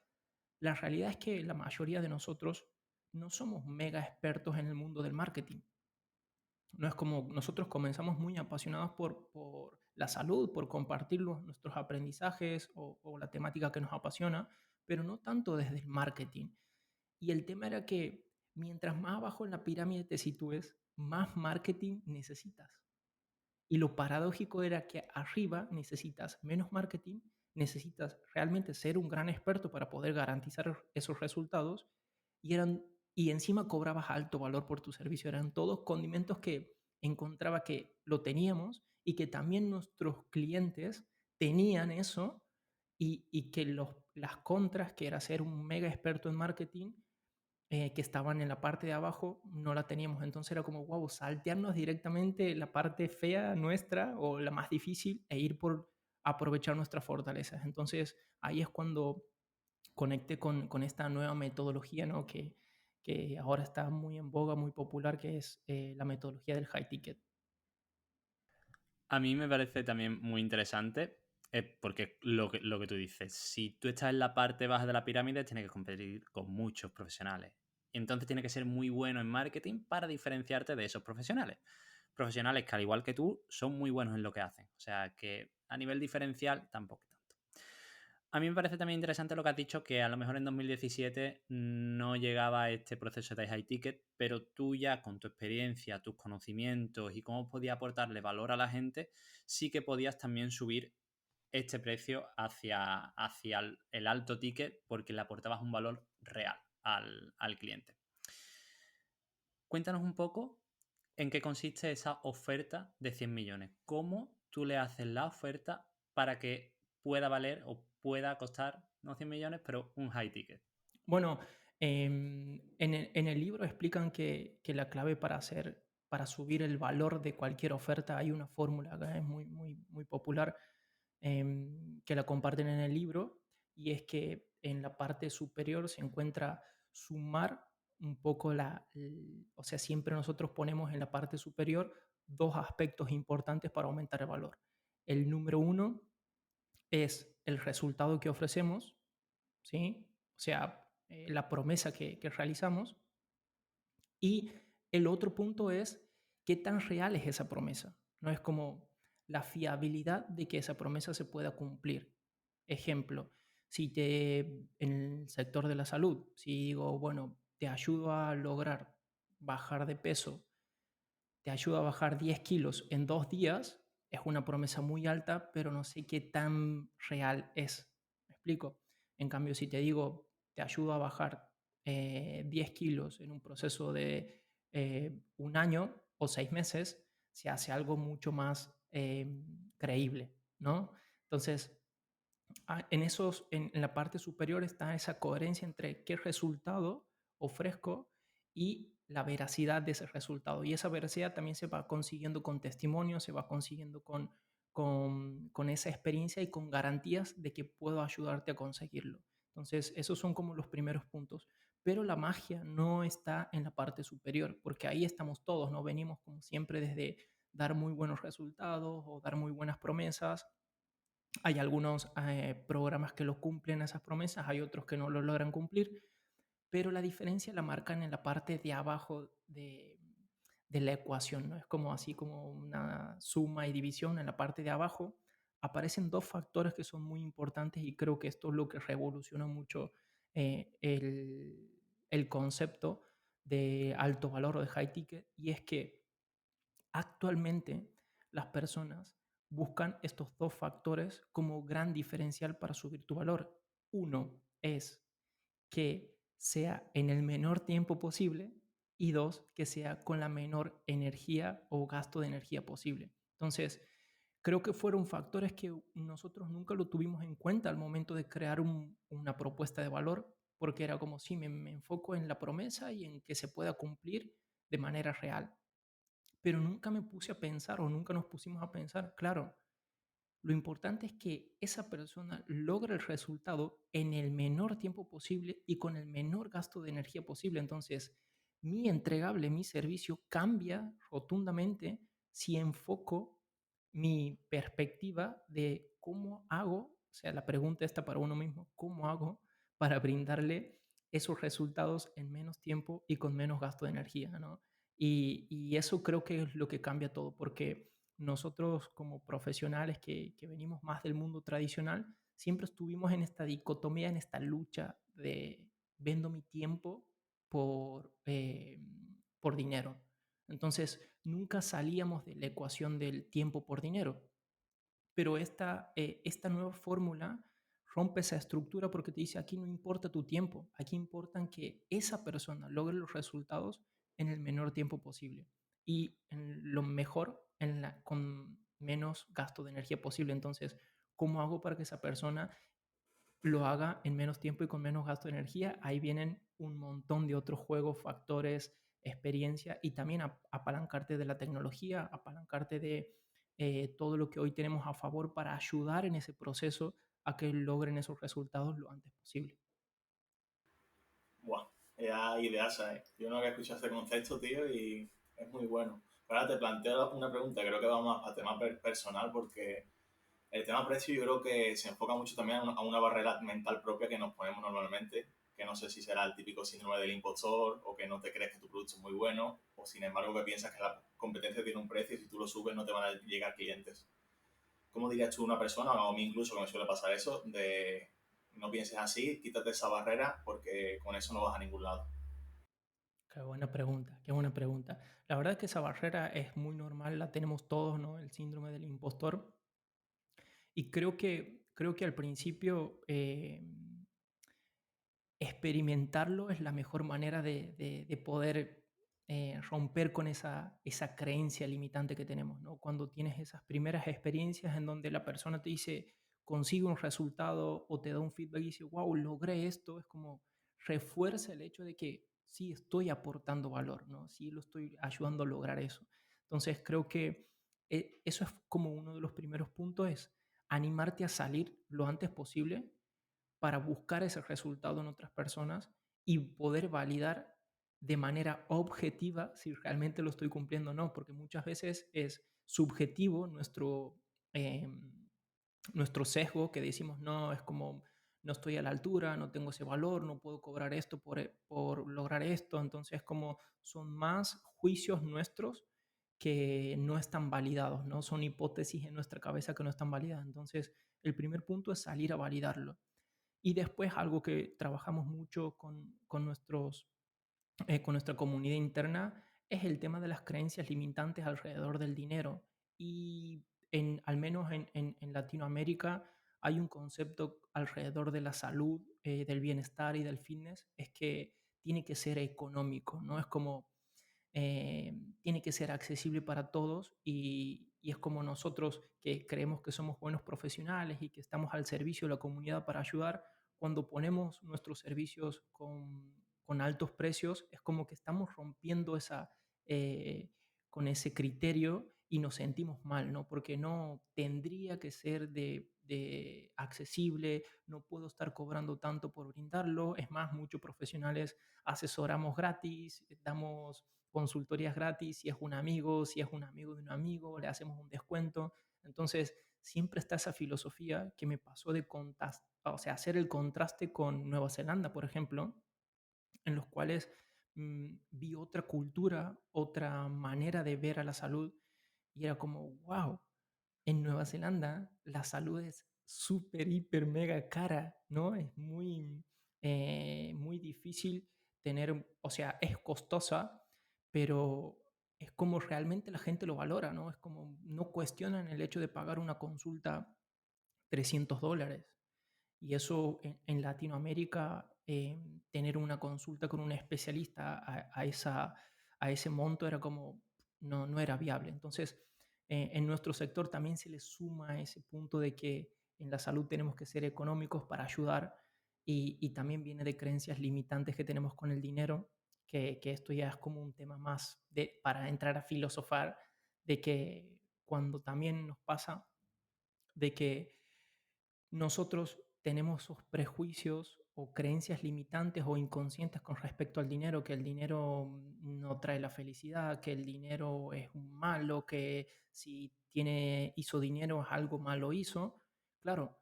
Speaker 2: La realidad es que la mayoría de nosotros no somos mega expertos en el mundo del marketing. No es como nosotros comenzamos muy apasionados por la salud, por compartir nuestros aprendizajes o la temática que nos apasiona, pero no tanto desde el marketing. Y el tema era que mientras más abajo en la pirámide te sitúes, más marketing necesitas. Y lo paradójico era que arriba necesitas menos marketing, necesitas realmente ser un gran experto para poder garantizar esos resultados y encima cobrabas alto valor por tu servicio. Eran todos condimentos que encontraba que lo teníamos y que también nuestros clientes tenían eso y que las contras, que era ser un mega experto en marketing, que estaban en la parte de abajo, no la teníamos. Entonces era como, wow, saltearnos directamente la parte fea nuestra o la más difícil e ir por aprovechar nuestras fortalezas. Entonces ahí es cuando conecté con esta nueva metodología, ¿no? Que ahora está muy en boga, muy popular, que es la metodología del high ticket.
Speaker 4: A mí me parece también muy interesante porque lo que tú dices, si tú estás en la parte baja de la pirámide, tienes que competir con muchos profesionales. Y entonces tienes que ser muy bueno en marketing para diferenciarte de esos profesionales. Profesionales que, al igual que tú, son muy buenos en lo que hacen. O sea que a nivel diferencial tampoco tanto. A mí me parece también interesante lo que has dicho, que a lo mejor en 2017 no llegaba a este proceso de high ticket, pero tú ya con tu experiencia, tus conocimientos y cómo podías aportarle valor a la gente, sí que podías también subir este precio hacia el alto ticket porque le aportabas un valor real al cliente. Cuéntanos un poco en qué consiste esa oferta de 100 millones. ¿Cómo tú le haces la oferta para que pueda valer o pueda costar, no 100 millones, pero un high ticket?
Speaker 2: Bueno, en el libro explican que la clave para subir el valor de cualquier oferta, hay una fórmula que es muy popular, que la comparten en el libro, y es que en la parte superior se encuentra sumar un poco o sea, siempre nosotros ponemos en la parte superior dos aspectos importantes para aumentar el valor. El número uno es el resultado que ofrecemos, ¿sí? O sea, la promesa que realizamos. Y el otro punto es qué tan real es esa promesa. No es como la fiabilidad de que esa promesa se pueda cumplir. Ejemplo, en el sector de la salud, si digo, bueno, te ayudo a lograr bajar de peso, te ayuda a bajar 10 kilos en 2 días, es una promesa muy alta, pero no sé qué tan real es. ¿Me explico? En cambio, si te digo, te ayudo a bajar 10 kilos en un proceso de un año o 6 meses, se hace algo mucho más creíble, ¿no? Entonces, en la parte superior está esa coherencia entre qué resultado ofrezco y la veracidad de ese resultado. Y esa veracidad también se va consiguiendo con testimonios, se va consiguiendo con esa experiencia y con garantías de que puedo ayudarte a conseguirlo. Entonces, esos son como los primeros puntos. Pero la magia no está en la parte superior, porque ahí estamos todos, ¿no? Venimos como siempre desde dar muy buenos resultados o dar muy buenas promesas. Hay algunos programas que lo cumplen esas promesas, hay otros que no lo logran cumplir, pero la diferencia la marcan en la parte de abajo de la ecuación, ¿no? Es como así como una suma y división. En la parte de abajo aparecen dos factores que son muy importantes y creo que esto es lo que revoluciona mucho el concepto de alto valor o de high ticket, y es que actualmente las personas buscan estos dos factores como gran diferencial para subir tu valor. Uno es que sea en el menor tiempo posible y dos, que sea con la menor energía o gasto de energía posible. Entonces, creo que fueron factores que nosotros nunca lo tuvimos en cuenta al momento de crear una propuesta de valor, porque era como si me enfoco en la promesa y en que se pueda cumplir de manera real. Pero nunca me puse a pensar o nunca nos pusimos a pensar, claro, lo importante es que esa persona logre el resultado en el menor tiempo posible y con el menor gasto de energía posible. Entonces, mi entregable, mi servicio cambia rotundamente si enfoco mi perspectiva de cómo hago, o sea, la pregunta está para uno mismo, ¿cómo hago para brindarle esos resultados en menos tiempo y con menos gasto de energía, ¿no? Y eso creo que es lo que cambia todo, porque nosotros como profesionales que venimos más del mundo tradicional, siempre estuvimos en esta dicotomía, en esta lucha de vendo mi tiempo por dinero. Entonces, nunca salíamos de la ecuación del tiempo por dinero. Pero esta nueva fórmula rompe esa estructura porque te dice, aquí no importa tu tiempo, aquí importan que esa persona logre los resultados en el menor tiempo posible y en lo mejor con menos gasto de energía posible. Entonces, ¿cómo hago para que esa persona lo haga en menos tiempo y con menos gasto de energía? Ahí vienen un montón de otros juegos, factores, experiencia y también apalancarte de la tecnología, apalancarte de todo lo que hoy tenemos a favor para ayudar en ese proceso a que logren esos resultados lo antes posible.
Speaker 3: Buah, era ideal, ¿sabes? Yo no había escuchado este concepto, tío, y es muy bueno. Ahora te planteo una pregunta, creo que va más a tema personal, porque el tema precio yo creo que se enfoca mucho también a una barrera mental propia que nos ponemos normalmente, que no sé si será el típico síndrome del impostor o que no te crees que tu producto es muy bueno o sin embargo que piensas que la competencia tiene un precio y si tú lo subes no te van a llegar clientes. ¿Cómo dirías tú a una persona, o a mí incluso que me suele pasar eso, de no pienses así, quítate esa barrera porque con eso no vas a ningún lado?
Speaker 2: Qué buena pregunta, qué buena pregunta. La verdad es que esa barrera es muy normal, la tenemos todos, ¿no? El síndrome del impostor. Y creo que al principio experimentarlo es la mejor manera de poder romper con esa creencia limitante que tenemos, ¿no? Cuando tienes esas primeras experiencias en donde la persona te dice, consigue un resultado o te da un feedback y dice, wow, logré esto, es como refuerza el hecho de que sí estoy aportando valor, ¿no? Sí lo estoy ayudando a lograr eso. Entonces creo que eso es como uno de los primeros puntos, es animarte a salir lo antes posible para buscar ese resultado en otras personas y poder validar de manera objetiva si realmente lo estoy cumpliendo o no, porque muchas veces es subjetivo eh, nuestro sesgo que decimos, no, es como no estoy a la altura, no tengo ese valor, no puedo cobrar esto por lograr esto, entonces como son más juicios nuestros que no están validados, ¿no? Son hipótesis en nuestra cabeza que no están validadas. Entonces, el primer punto es salir a validarlo. Y después algo que trabajamos mucho con nuestra comunidad interna es el tema de las creencias limitantes alrededor del dinero. Y al menos en Latinoamérica hay un concepto alrededor de la salud, del bienestar y del fitness, es que tiene que ser económico, ¿no? Es como tiene que ser accesible para todos y es como nosotros que creemos que somos buenos profesionales y que estamos al servicio de la comunidad para ayudar, cuando ponemos nuestros servicios con altos precios, es como que estamos rompiendo eh, con ese criterio y nos sentimos mal, ¿no? Porque no tendría que ser de accesible, no puedo estar cobrando tanto por brindarlo. Es más, muchos profesionales asesoramos gratis, damos consultorías gratis, si es un amigo, si es un amigo de un amigo, le hacemos un descuento. Entonces, siempre está esa filosofía que me pasó o sea, hacer el contraste con Nueva Zelanda, por ejemplo, en los cuales vi otra cultura, otra manera de ver a la salud y era como, wow, en Nueva Zelanda la salud es súper, hiper, mega cara, ¿no? Es muy difícil tener, o sea, es costosa, pero es como realmente la gente lo valora, ¿no? Es como no cuestionan el hecho de pagar una consulta $300. Y eso en Latinoamérica, tener una consulta con un especialista a ese monto era como, no era viable. Entonces, en nuestro sector también se le suma ese punto de que en la salud tenemos que ser económicos para ayudar y también viene de creencias limitantes que tenemos con el dinero, que esto ya es como un tema más para entrar a filosofar, de que cuando también nos pasa de que nosotros tenemos esos prejuicios o creencias limitantes o inconscientes con respecto al dinero, que el dinero no trae la felicidad, que el dinero es un malo, que si hizo dinero algo malo hizo. Claro,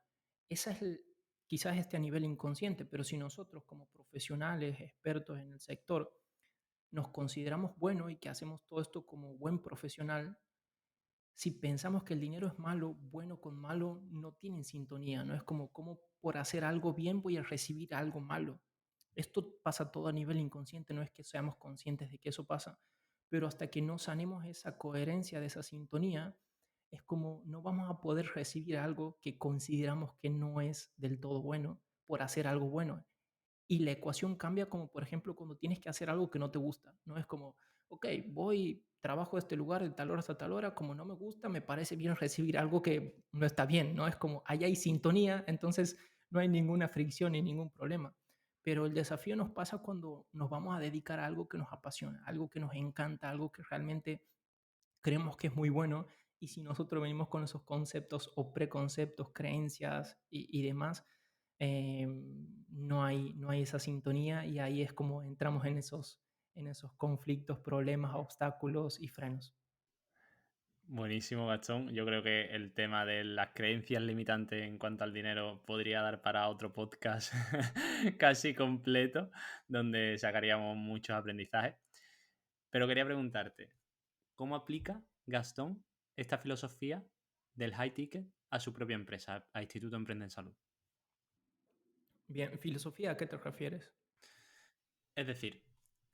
Speaker 2: esa es quizás a nivel inconsciente, pero si nosotros como profesionales, expertos en el sector, nos consideramos buenos y que hacemos todo esto como buen profesional, si pensamos que el dinero es malo, bueno con malo no tienen sintonía, ¿no? Es como por hacer algo bien voy a recibir algo malo. Esto pasa todo a nivel inconsciente, no es que seamos conscientes de que eso pasa, pero hasta que no sanemos esa coherencia de esa sintonía, es como no vamos a poder recibir algo que consideramos que no es del todo bueno por hacer algo bueno. Y la ecuación cambia como, por ejemplo, cuando tienes que hacer algo que no te gusta. No es como, ok, voy, trabajo a este lugar de tal hora hasta tal hora, como no me gusta, me parece bien recibir algo que no está bien, ¿no? Es como, allá hay sintonía, entonces no hay ninguna fricción ni ningún problema. Pero el desafío nos pasa cuando nos vamos a dedicar a algo que nos apasiona, algo que nos encanta, algo que realmente creemos que es muy bueno. Y si nosotros venimos con esos conceptos o preconceptos, creencias y demás, no hay esa sintonía y ahí es como entramos en esos conflictos, problemas, obstáculos y frenos.
Speaker 4: Buenísimo, Gastón. Yo creo que el tema de las creencias limitantes en cuanto al dinero podría dar para otro podcast casi completo, donde sacaríamos muchos aprendizajes. Pero quería preguntarte, ¿cómo aplica Gastón esta filosofía del high ticket a su propia empresa, a Instituto Emprende en Salud?
Speaker 2: Bien, filosofía, ¿a qué te refieres?
Speaker 4: Es decir,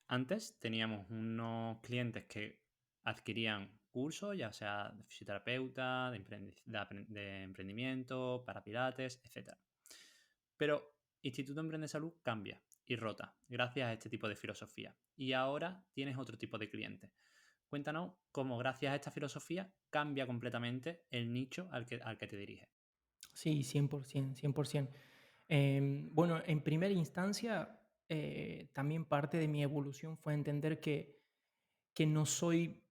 Speaker 4: antes teníamos unos clientes que adquirían cursos, ya sea de fisioterapeuta, de emprendimiento, para pilates, etc. Pero Instituto Emprende Salud cambia y rota gracias a este tipo de filosofía. Y ahora tienes otro tipo de cliente. Cuéntanos cómo gracias a esta filosofía cambia completamente el nicho al que te diriges.
Speaker 2: Sí, 100%, 100%. Bueno, en primera instancia, también parte de mi evolución fue entender que no soy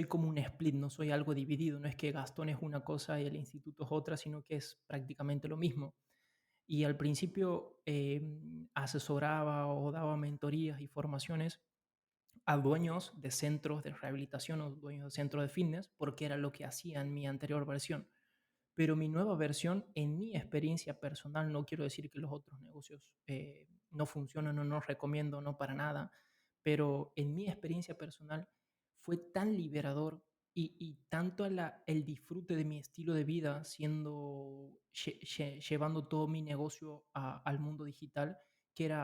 Speaker 2: como un split, no soy algo dividido, no es que Gastón es una cosa y el instituto es otra, sino que es prácticamente lo mismo. Y al principio asesoraba o daba mentorías y formaciones a dueños de centros de rehabilitación o dueños de centros de fitness, porque era lo que hacía en mi anterior versión. Pero mi nueva versión, en mi experiencia personal, no quiero decir que los otros negocios no funcionan o no recomiendo, no para nada, pero en mi experiencia personal fue tan liberador y tanto el disfrute de mi estilo de vida llevando todo mi negocio al mundo digital, que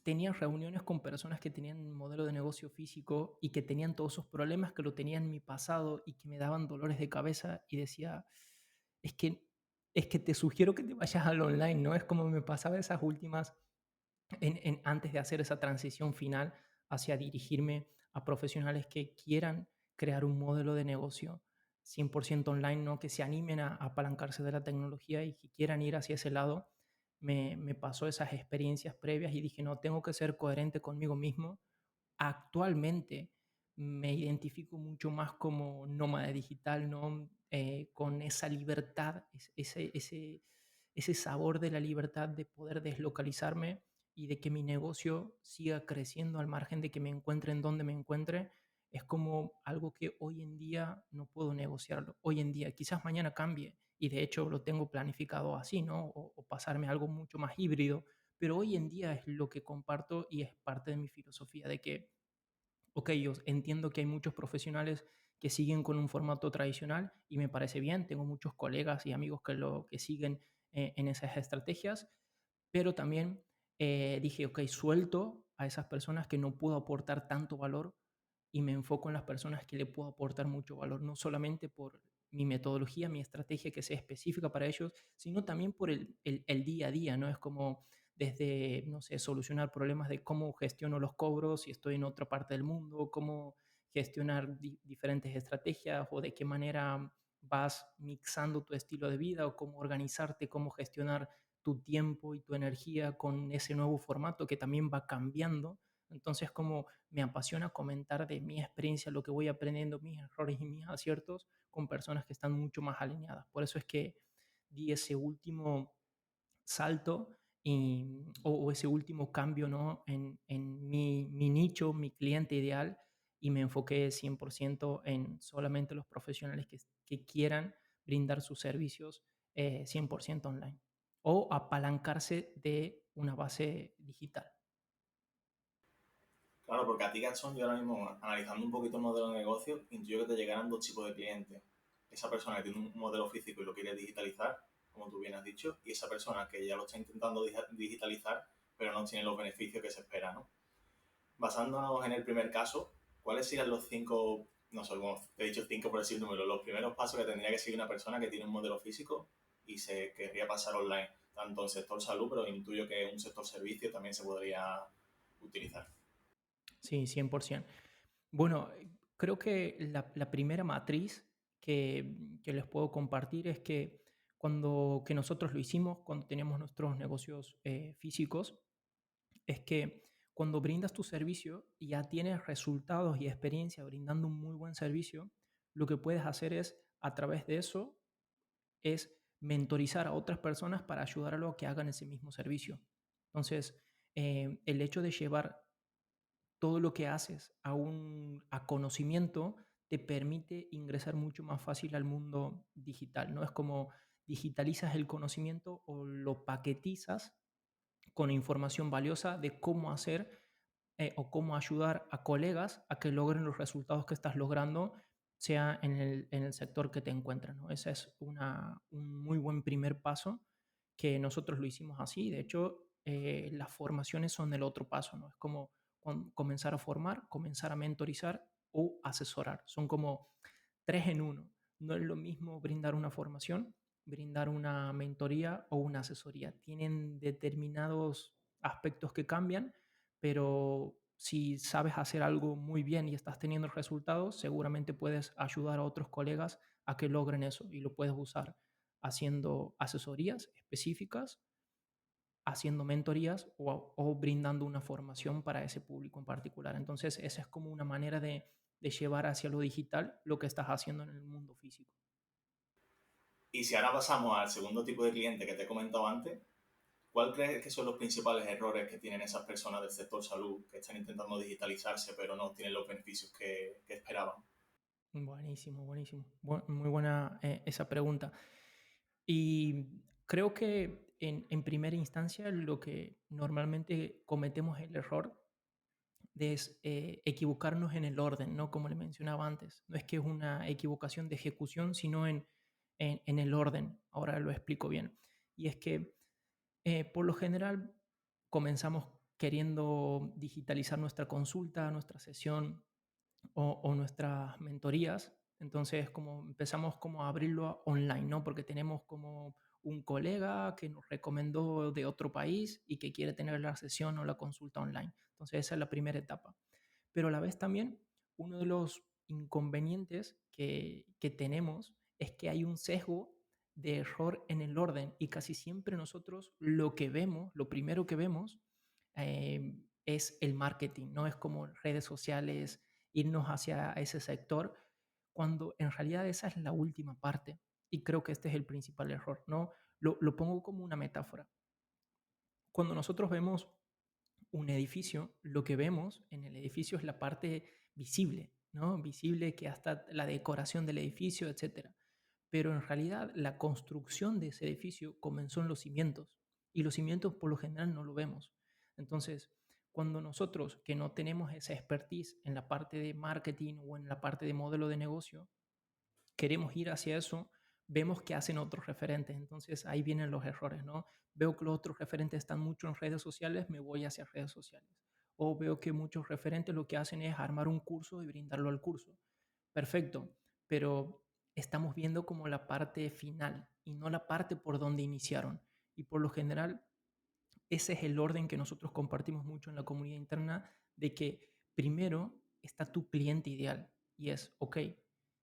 Speaker 2: tenía reuniones con personas que tenían un modelo de negocio físico y que tenían todos esos problemas que lo tenían en mi pasado y que me daban dolores de cabeza y decía, es que, es que te sugiero que te vayas al online, ¿no? Es como me pasaba esas últimas, antes de hacer esa transición final hacia dirigirme a profesionales que quieran crear un modelo de negocio 100% online, ¿no? Que se animen a apalancarse de la tecnología y que quieran ir hacia ese lado. Me pasó esas experiencias previas y dije, no, tengo que ser coherente conmigo mismo. Actualmente me identifico mucho más como nómada digital, ¿no? Con esa libertad, ese sabor de la libertad de poder deslocalizarme y de que mi negocio siga creciendo al margen de que me encuentre en donde me encuentre, es como algo que hoy en día no puedo negociarlo. Hoy en día, quizás mañana cambie y de hecho lo tengo planificado así, ¿no? O pasarme a algo mucho más híbrido, pero hoy en día es lo que comparto y es parte de mi filosofía de que, ok, yo entiendo que hay muchos profesionales que siguen con un formato tradicional y me parece bien, tengo muchos colegas y amigos que siguen en esas estrategias, pero también dije, ok, suelto a esas personas que no puedo aportar tanto valor y me enfoco en las personas que le puedo aportar mucho valor, no solamente por mi metodología, mi estrategia que sea específica para ellos, sino también por el día a día, ¿no? Es como desde, no sé, solucionar problemas de cómo gestiono los cobros si estoy en otra parte del mundo, cómo gestionar diferentes estrategias o de qué manera vas mixando tu estilo de vida o cómo organizarte, cómo gestionar tu tiempo y tu energía con ese nuevo formato que también va cambiando. Entonces, como me apasiona comentar de mi experiencia, lo que voy aprendiendo, mis errores y mis aciertos con personas que están mucho más alineadas. Por eso es que di ese último salto o ese último cambio, ¿no? en mi nicho, mi cliente ideal, y me enfoqué 100% en solamente los profesionales que quieran brindar sus servicios 100% online o apalancarse de una base digital.
Speaker 3: Claro, porque a ti, Gastón, yo ahora mismo, analizando un poquito el modelo de negocio, intuyo que te llegarán dos tipos de clientes. Esa persona que tiene un modelo físico y lo quiere digitalizar, como tú bien has dicho, y esa persona que ya lo está intentando digitalizar, pero no tiene los beneficios que se espera, ¿no? Basándonos en el primer caso, ¿cuáles serían los cinco, no sé, como te he dicho cinco por decir número, los primeros pasos que tendría que seguir una persona que tiene un modelo físico y se querría pasar online? Tanto en sector salud, pero intuyo que en un sector servicio también se podría utilizar.
Speaker 2: Sí, 100%. Bueno, creo que la primera matriz que les puedo compartir es que nosotros lo hicimos cuando teníamos nuestros negocios físicos, es que cuando brindas tu servicio y ya tienes resultados y experiencia brindando un muy buen servicio, lo que puedes hacer es, a través de eso, es mentorizar a otras personas para ayudarlo a que hagan ese mismo servicio. Entonces, el hecho de llevar todo lo que haces a conocimiento te permite ingresar mucho más fácil al mundo digital, ¿no? Es como digitalizas el conocimiento o lo paquetizas con información valiosa de cómo hacer o cómo ayudar a colegas a que logren los resultados que estás logrando, sea en el sector que te encuentras, ¿no? Ese es un muy buen primer paso que nosotros lo hicimos así. De hecho, las formaciones son el otro paso, ¿no? Es como comenzar a formar, comenzar a mentorizar o asesorar. Son como tres en uno. No es lo mismo brindar una formación, brindar una mentoría o una asesoría. Tienen determinados aspectos que cambian, pero si sabes hacer algo muy bien y estás teniendo resultados, seguramente puedes ayudar a otros colegas a que logren eso y lo puedes usar haciendo asesorías específicas, haciendo mentorías o brindando una formación para ese público en particular. Entonces, esa es como una manera de llevar hacia lo digital lo que estás haciendo en el mundo físico.
Speaker 3: Y si ahora pasamos al segundo tipo de cliente que te he comentado antes, ¿cuál crees que son los principales errores que tienen esas personas del sector salud que están intentando digitalizarse pero no tienen los beneficios que esperaban?
Speaker 2: Buenísimo, buenísimo. Muy buena esa pregunta. Y creo que primera instancia lo que normalmente cometemos el error de es equivocarnos en el orden, ¿no? Como le mencionaba antes. No es que es una equivocación de ejecución, sino en el orden. Ahora lo explico bien. Y es que por lo general comenzamos queriendo digitalizar nuestra consulta, nuestra sesión o nuestras mentorías. Entonces, como empezamos como a abrirlo online, ¿no? Porque tenemos como un colega que nos recomendó de otro país y que quiere tener la sesión o la consulta online. Entonces, esa es la primera etapa. Pero a la vez también, uno de los inconvenientes que tenemos es que hay un sesgo de error en el orden y casi siempre nosotros lo que vemos, lo primero que vemos es el marketing, ¿no? Es como redes sociales, irnos hacia ese sector, cuando en realidad esa es la última parte. Y creo que este es el principal error, ¿no? Lo pongo como una metáfora. Cuando nosotros vemos un edificio, lo que vemos en el edificio es la parte visible, ¿no? Visible que hasta la decoración del edificio, etcétera. Pero en realidad la construcción de ese edificio comenzó en los cimientos y los cimientos por lo general no lo vemos. Entonces, cuando nosotros que no tenemos esa expertise en la parte de marketing o en la parte de modelo de negocio, queremos ir hacia eso, vemos que hacen otros referentes. Entonces ahí vienen los errores, ¿no? Veo que los otros referentes están mucho en redes sociales, me voy hacia redes sociales. O veo que muchos referentes lo que hacen es armar un curso y brindarlo al curso. Perfecto, pero estamos viendo como la parte final y no la parte por donde iniciaron. Y por lo general, ese es el orden que nosotros compartimos mucho en la comunidad interna, de que primero está tu cliente ideal y es, ok,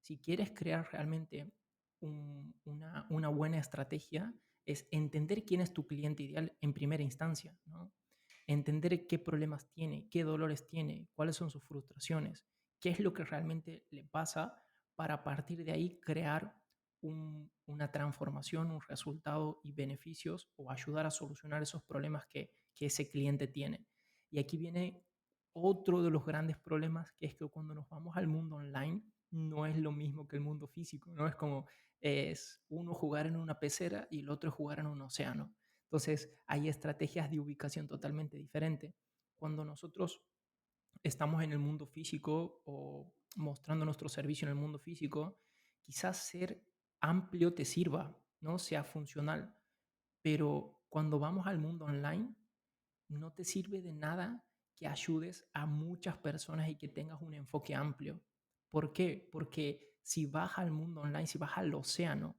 Speaker 2: si quieres crear realmente una buena estrategia, es entender quién es tu cliente ideal en primera instancia, ¿no? Entender qué problemas tiene, qué dolores tiene, cuáles son sus frustraciones, qué es lo que realmente le pasa para a partir de ahí crear una transformación, un resultado y beneficios o ayudar a solucionar esos problemas que ese cliente tiene. Y aquí viene otro de los grandes problemas, que es que cuando nos vamos al mundo online, no es lo mismo que el mundo físico, ¿no? Es como es uno jugar en una pecera y el otro jugar en un océano. Entonces hay estrategias de ubicación totalmente diferentes. Cuando nosotros estamos en el mundo físico o mostrando nuestro servicio en el mundo físico, quizás ser amplio te sirva, ¿no? Sea funcional, pero cuando vamos al mundo online, no te sirve de nada que ayudes a muchas personas y que tengas un enfoque amplio. ¿Por qué? Porque si vas al mundo online, si vas al océano,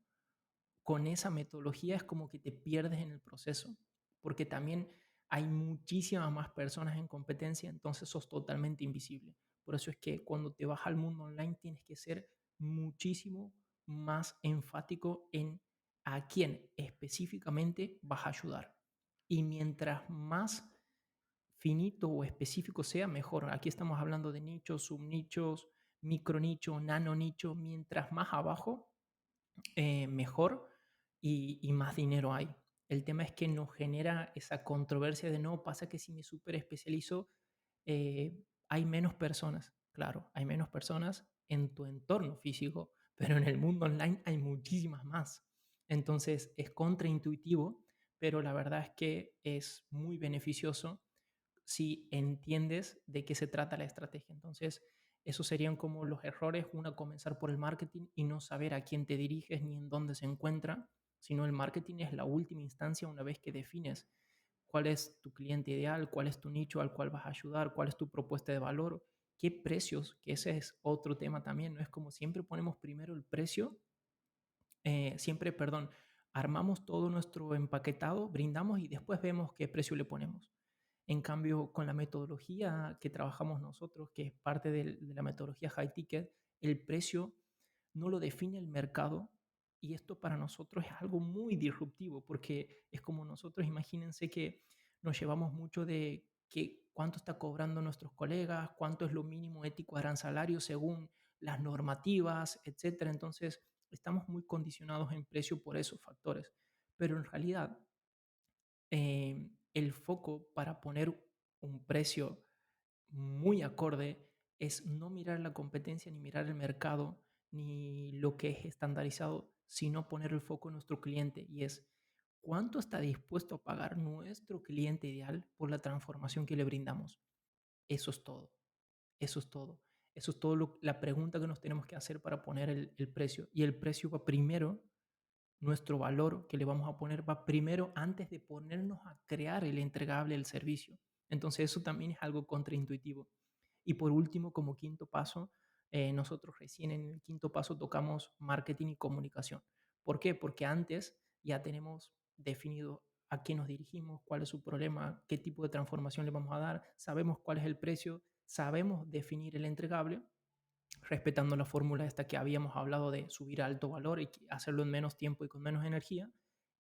Speaker 2: con esa metodología es como que te pierdes en el proceso, porque también hay muchísimas más personas en competencia, entonces sos totalmente invisible. Por eso es que cuando te vas al mundo online tienes que ser muchísimo más enfático en a quién específicamente vas a ayudar. Y mientras más finito o específico sea, mejor. Aquí estamos hablando de nichos, subnichos, micronicho, nanonicho. Mientras más abajo, mejor y más dinero hay. El tema es que nos genera esa controversia de no, pasa que si me super especializo, hay menos personas. Claro, hay menos personas en tu entorno físico, pero en el mundo online hay muchísimas más. Entonces es contraintuitivo, pero la verdad es que es muy beneficioso si entiendes de qué se trata la estrategia. Entonces, esos serían como los errores. Una, comenzar por el marketing y no saber a quién te diriges ni en dónde se encuentra, sino el marketing es la última instancia una vez que defines cuál es tu cliente ideal, cuál es tu nicho al cual vas a ayudar, cuál es tu propuesta de valor, qué precios, que ese es otro tema también. No es como siempre ponemos primero el precio, perdón, armamos todo nuestro empaquetado, brindamos y después vemos qué precio le ponemos. En cambio, con la metodología que trabajamos nosotros, que es parte de la metodología high ticket, el precio no lo define el mercado y esto para nosotros es algo muy disruptivo porque es como nosotros, imagínense que nos llevamos mucho de cuánto está cobrando nuestros colegas, cuánto es lo mínimo ético arancelario según las normativas, etcétera. Entonces, estamos muy condicionados en precio por esos factores. Pero en realidad, el foco para poner un precio muy acorde es no mirar la competencia, ni mirar el mercado, ni lo que es estandarizado, sino poner el foco en nuestro cliente y es cuánto está dispuesto a pagar nuestro cliente ideal por la transformación que le brindamos. Eso es todo. Eso es todo. Eso es todo la pregunta que nos tenemos que hacer para poner el precio. Y el precio va primero, nuestro valor que le vamos a poner va primero antes de ponernos a crear el entregable, el servicio. Entonces eso también es algo contraintuitivo. Y por último, como quinto paso, nosotros recién en el quinto paso tocamos marketing y comunicación. ¿Por qué? Porque antes ya tenemos definido a qué nos dirigimos, cuál es su problema, qué tipo de transformación le vamos a dar, sabemos cuál es el precio, sabemos definir el entregable, respetando la fórmula esta que habíamos hablado de subir a alto valor y hacerlo en menos tiempo y con menos energía.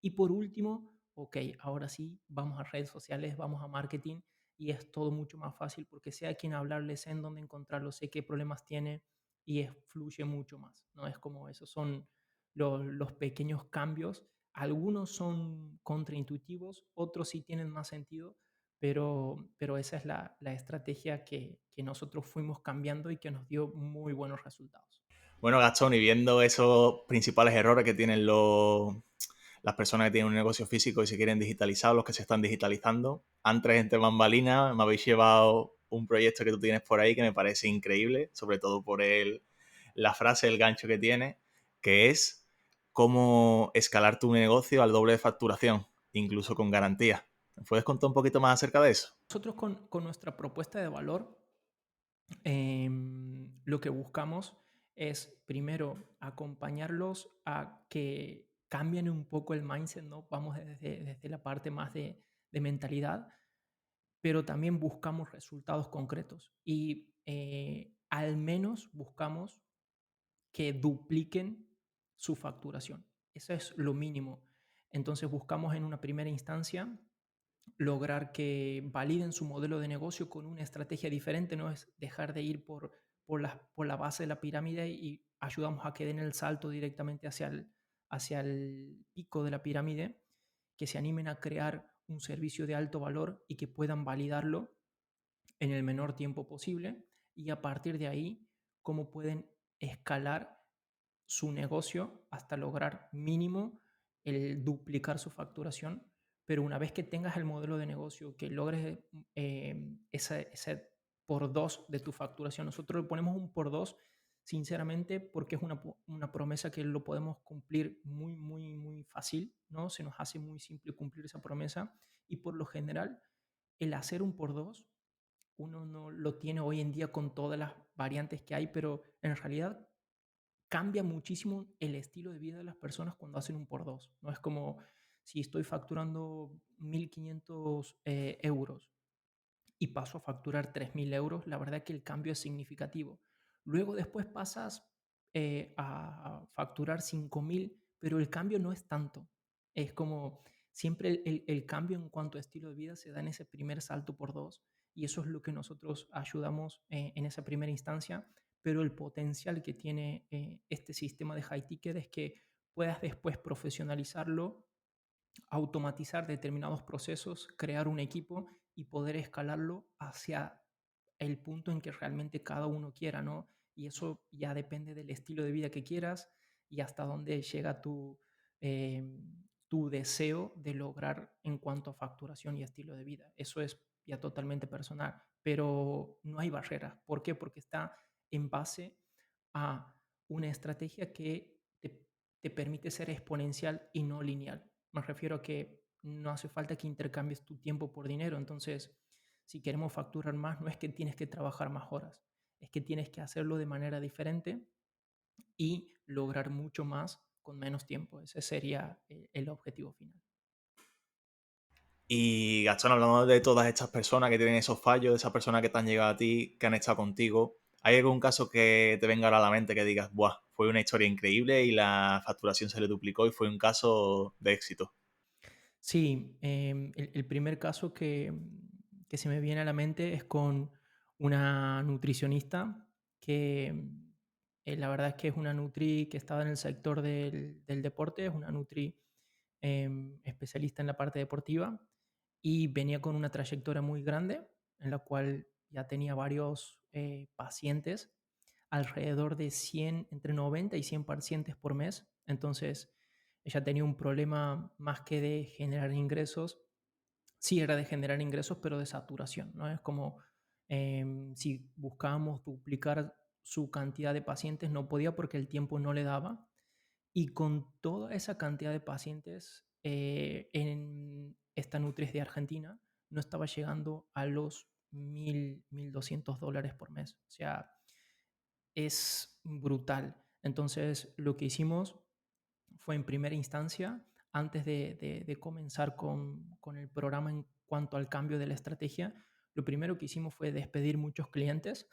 Speaker 2: Y por último, ok, ahora sí, vamos a redes sociales, vamos a marketing y es todo mucho más fácil porque sé a quién hablarle, sé en dónde encontrarlo, sé qué problemas tiene y fluye mucho más, ¿no? Es como esos son los pequeños cambios. Algunos son contraintuitivos, otros sí tienen más sentido, pero esa es la estrategia que nosotros fuimos cambiando y que nos dio muy buenos resultados.
Speaker 3: Bueno, Gastón, y viendo esos principales errores que tienen las personas que tienen un negocio físico y se quieren digitalizar, los que se están digitalizando, antes entre bambalinas me habéis llevado un proyecto que tú tienes por ahí que me parece increíble, sobre todo por la frase, el gancho que tiene, que es cómo escalar tu negocio al doble de facturación, incluso con garantía. ¿Me puedes contar un poquito más acerca de eso?
Speaker 2: Nosotros con nuestra propuesta de valor, lo que buscamos es primero acompañarlos a que cambien un poco el mindset, ¿no? Vamos desde la parte más de mentalidad, pero también buscamos resultados concretos y al menos buscamos que dupliquen su facturación. Eso es lo mínimo. Entonces buscamos en una primera instancia lograr que validen su modelo de negocio con una estrategia diferente, no es dejar de ir por la base de la pirámide y ayudamos a que den el salto directamente hacia el pico de la pirámide, que se animen a crear un servicio de alto valor y que puedan validarlo en el menor tiempo posible y a partir de ahí, cómo pueden escalar su negocio hasta lograr mínimo el duplicar su facturación, pero una vez que tengas el modelo de negocio, que logres esa por dos de tu facturación. Nosotros le ponemos un por dos, sinceramente, porque es una promesa que lo podemos cumplir muy, muy, muy fácil, ¿no? Se nos hace muy simple cumplir esa promesa y por lo general el hacer un por dos uno no lo tiene hoy en día con todas las variantes que hay, pero en realidad cambia muchísimo el estilo de vida de las personas cuando hacen un por dos. No es como si estoy facturando 1.500 euros y paso a facturar 3.000 euros, la verdad que el cambio es significativo. Luego después pasas a facturar 5.000, pero el cambio no es tanto. Es como siempre el cambio en cuanto a estilo de vida se da en ese primer salto por dos y eso es lo que nosotros ayudamos en esa primera instancia, pero el potencial que tiene este sistema de high ticket es que puedas después profesionalizarlo, automatizar determinados procesos, crear un equipo y poder escalarlo hacia el punto en que realmente cada uno quiera, ¿no? Y eso ya depende del estilo de vida que quieras y hasta dónde llega eh, tu deseo de lograr en cuanto a facturación y estilo de vida. Eso es ya totalmente personal, pero no hay barreras. ¿Por qué? Porque está en base a una estrategia que te permite ser exponencial y no lineal. Me refiero a que no hace falta que intercambies tu tiempo por dinero. Entonces, si queremos facturar más, no es que tienes que trabajar más horas, es que tienes que hacerlo de manera diferente y lograr mucho más con menos tiempo. Ese sería el objetivo final.
Speaker 3: Y Gastón, hablando de todas estas personas que tienen esos fallos, de esas personas que te han llegado a ti, que han estado contigo, ¿hay algún caso que te venga ahora a la mente que digas, buah, fue una historia increíble y la facturación se le duplicó y fue un caso de éxito?
Speaker 2: Sí, el primer caso que se me viene a la mente es con una nutricionista que la verdad es que es una nutri que estaba en el sector del deporte, es una nutri especialista en la parte deportiva y venía con una trayectoria muy grande en la cual ya tenía varios pacientes, alrededor de 100, entre 90 y 100 pacientes por mes. Entonces, ella tenía un problema más que de generar ingresos, sí era de generar ingresos, pero de saturación, ¿no? Es como si buscábamos duplicar su cantidad de pacientes, no podía porque el tiempo no le daba. Y con toda esa cantidad de pacientes en esta Nutris de Argentina, no estaba llegando a los 1.200 dólares por mes. O sea, es brutal. Entonces, lo que hicimos fue en primera instancia, antes de comenzar con el programa en cuanto al cambio de la estrategia, lo primero que hicimos fue despedir muchos clientes,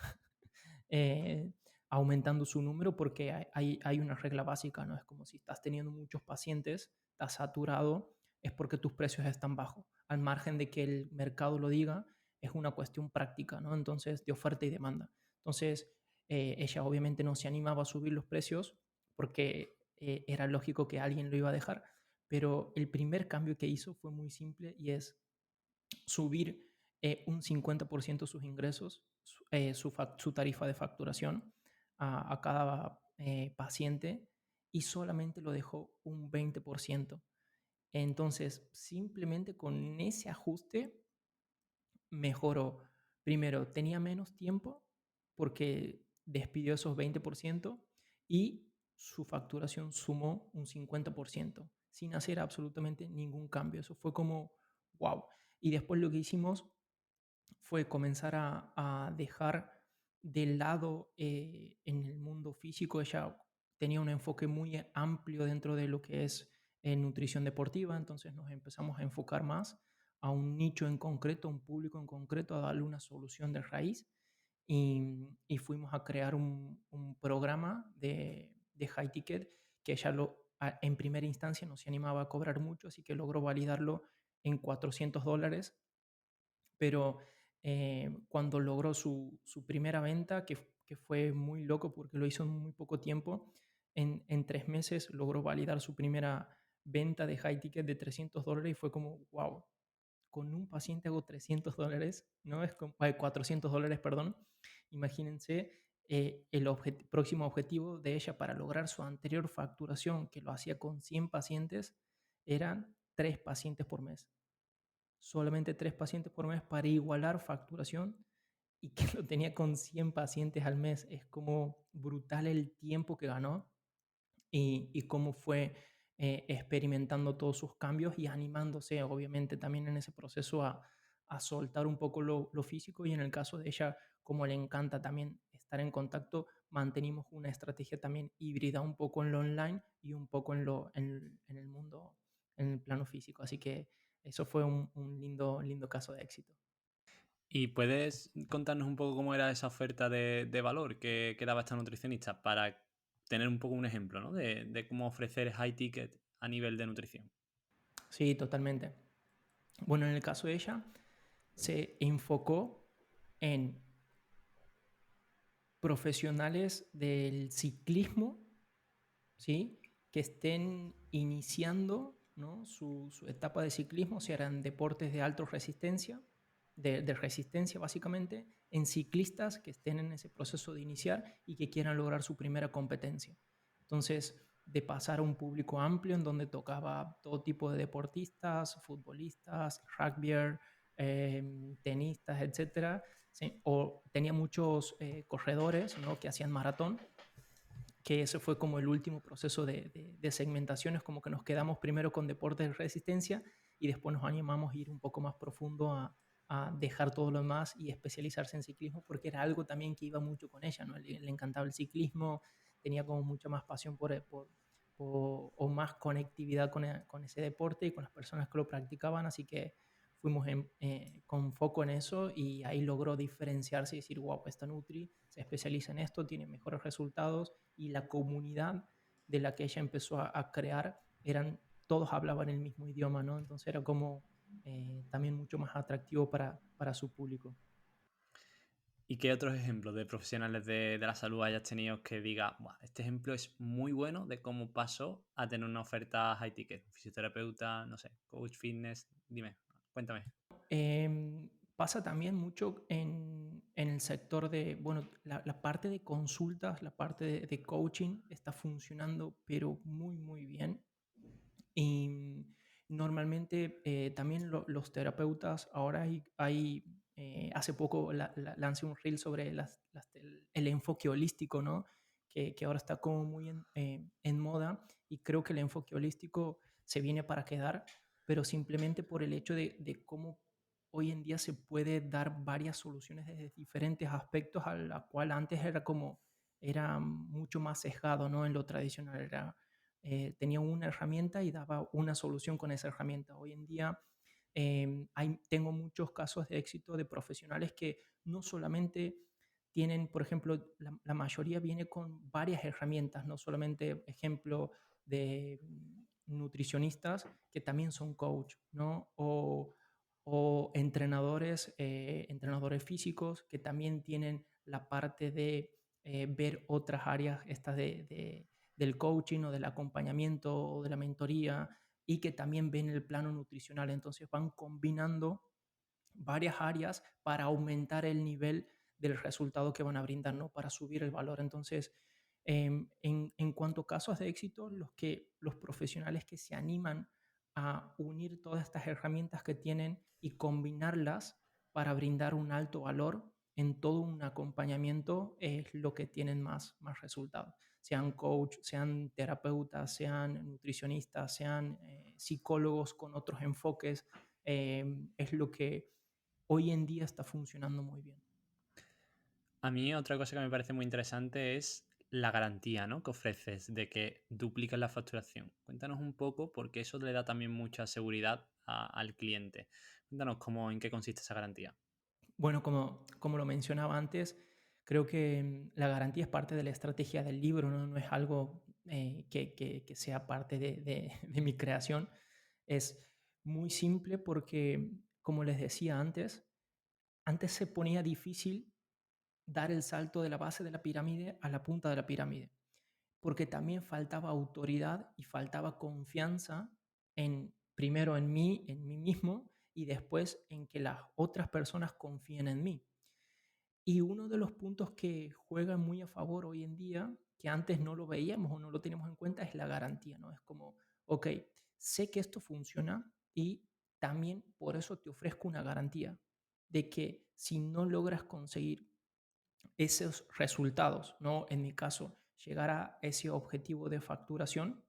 Speaker 2: eh, aumentando su número, porque hay una regla básica, ¿no? Es como si estás teniendo muchos pacientes, estás saturado, es porque tus precios están bajos. Al margen de que el mercado lo diga, es una cuestión práctica, ¿no? Entonces, de oferta y demanda. Entonces, ella obviamente no se animaba a subir los precios porque era lógico que alguien lo iba a dejar, pero el primer cambio que hizo fue muy simple y es subir un 50% sus ingresos, su tarifa de facturación a cada paciente y solamente lo dejó un 20%. Entonces, simplemente con ese ajuste mejoró. Primero, tenía menos tiempo porque despidió esos 20% y su facturación sumó un 50% sin hacer absolutamente ningún cambio. Eso fue como, wow. Y después lo que hicimos fue comenzar a dejar de lado en el mundo físico. Ella tenía un enfoque muy amplio dentro de lo que es nutrición deportiva, entonces nos empezamos a enfocar más a un nicho en concreto, a un público en concreto, a darle una solución de raíz y fuimos a crear un programa de high ticket que ella en primera instancia no se animaba a cobrar mucho, así que logró validarlo en 400 dólares, pero cuando logró su primera venta, que fue muy loco porque lo hizo en muy poco tiempo, en 3 meses logró validar su primera venta de high ticket de 300 dólares y fue como, wow, con un paciente hago 300 dólares, ¿no? Es como, 400 dólares, perdón. Imagínense el próximo objetivo de ella para lograr su anterior facturación, que lo hacía con 100 pacientes, eran 3 pacientes por mes. Solamente 3 pacientes por mes para igualar facturación y que lo tenía con 100 pacientes al mes. Es como brutal el tiempo que ganó y cómo fue experimentando todos sus cambios y animándose, obviamente, también en ese proceso a soltar un poco lo físico. Y en el caso de ella, como le encanta también estar en contacto, mantenimos una estrategia también híbrida, un poco en lo online y un poco en el mundo, en el plano físico. Así que eso fue un lindo caso de éxito.
Speaker 4: ¿Y puedes contarnos un poco cómo era esa oferta de valor que daba esta nutricionista para tener un poco un ejemplo, ¿no? de cómo ofrecer high ticket a nivel de nutrición?
Speaker 2: Sí, totalmente. Bueno, en el caso de ella, se enfocó en profesionales del ciclismo, ¿sí? Que estén iniciando, ¿no? su etapa de ciclismo, si eran deportes de alta resistencia, de resistencia básicamente, en ciclistas que estén en ese proceso de iniciar y que quieran lograr su primera competencia. Entonces, de pasar a un público amplio en donde tocaba todo tipo de deportistas, futbolistas, rugbyers, tenistas, etcétera, ¿sí? O tenía muchos corredores, ¿no? Que hacían maratón, que ese fue como el último proceso de segmentación. Es como que nos quedamos primero con deportes de resistencia y después nos animamos a ir un poco más profundo a dejar todo lo demás y especializarse en ciclismo, porque era algo también que iba mucho con ella, ¿no? Le encantaba el ciclismo, tenía como mucha más pasión o más conectividad con ese deporte y con las personas que lo practicaban, así que fuimos con foco en eso y ahí logró diferenciarse y decir, wow, esta Nutri se especializa en esto, tiene mejores resultados, y la comunidad de la que ella empezó a crear, todos hablaban el mismo idioma, ¿no? Entonces era como también mucho más atractivo para su público.
Speaker 4: ¿Y qué otros ejemplos de profesionales de la salud hayas tenido que diga, "Buah, este ejemplo es muy bueno de cómo pasó a tener una oferta high ticket"? Fisioterapeuta, no sé, coach fitness, dime, cuéntame.
Speaker 2: Pasa también mucho en el sector de, bueno, la parte de consultas, la parte de coaching está funcionando, pero muy, muy bien. Y normalmente también los terapeutas, ahora hace poco lancé un reel sobre el enfoque holístico, ¿no? Que ahora está como muy en moda, y creo que el enfoque holístico se viene para quedar, pero simplemente por el hecho de cómo hoy en día se puede dar varias soluciones desde diferentes aspectos, a la cual antes era mucho más sesgado, ¿no? En lo tradicional tenía una herramienta y daba una solución con esa herramienta. Hoy en día tengo muchos casos de éxito de profesionales que no solamente tienen, por ejemplo, la mayoría viene con varias herramientas, no solamente ejemplo de nutricionistas que también son coach, ¿no? O entrenadores físicos que también tienen la parte de ver otras áreas estas del coaching o del acompañamiento o de la mentoría, y que también ven el plano nutricional. Entonces van combinando varias áreas para aumentar el nivel del resultado que van a brindar, ¿no? Para subir el valor. Entonces, en cuanto a casos de éxito, los profesionales que se animan a unir todas estas herramientas que tienen y combinarlas para brindar un alto valor en todo un acompañamiento es lo que tienen más resultados. Sean coach, sean terapeutas, sean nutricionistas, sean psicólogos con otros enfoques, es lo que hoy en día está funcionando muy bien.
Speaker 4: A mí otra cosa que me parece muy interesante es la garantía, ¿no? que ofreces de que dupliques la facturación. Cuéntanos un poco porque eso le da también mucha seguridad al cliente. Cuéntanos en qué consiste esa garantía.
Speaker 2: Bueno, como lo mencionaba antes, creo que la garantía es parte de la estrategia del libro, no, no es algo que sea parte de mi creación. Es muy simple porque, como les decía antes se ponía difícil dar el salto de la base de la pirámide a la punta de la pirámide, porque también faltaba autoridad y faltaba confianza primero en mí mismo, y después en que las otras personas confíen en mí. Y uno de los puntos que juega muy a favor hoy en día, que antes no lo veíamos o no lo teníamos en cuenta, es la garantía, ¿no? Es como, ok, sé que esto funciona y también por eso te ofrezco una garantía. de que si no logras conseguir esos resultados, ¿no? En mi caso, llegar a ese objetivo de facturación,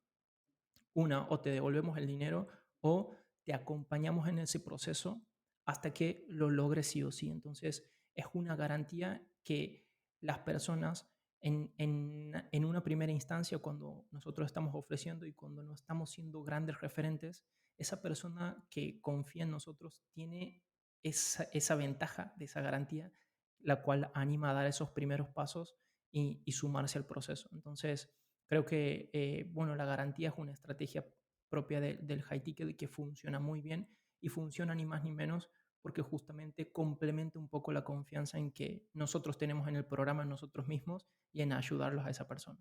Speaker 2: o te devolvemos el dinero o te acompañamos en ese proceso hasta que lo logres sí o sí. Entonces, es una garantía que las personas en una primera instancia, cuando nosotros estamos ofreciendo y cuando no estamos siendo grandes referentes, esa persona que confía en nosotros tiene esa ventaja de esa garantía, la cual anima a dar esos primeros pasos y sumarse al proceso. Entonces, creo que, bueno, la garantía es una estrategia propia del high ticket que funciona muy bien y funciona ni más ni menos porque justamente complementa un poco la confianza en que nosotros tenemos en el programa, en nosotros mismos y en ayudarlos a esa persona.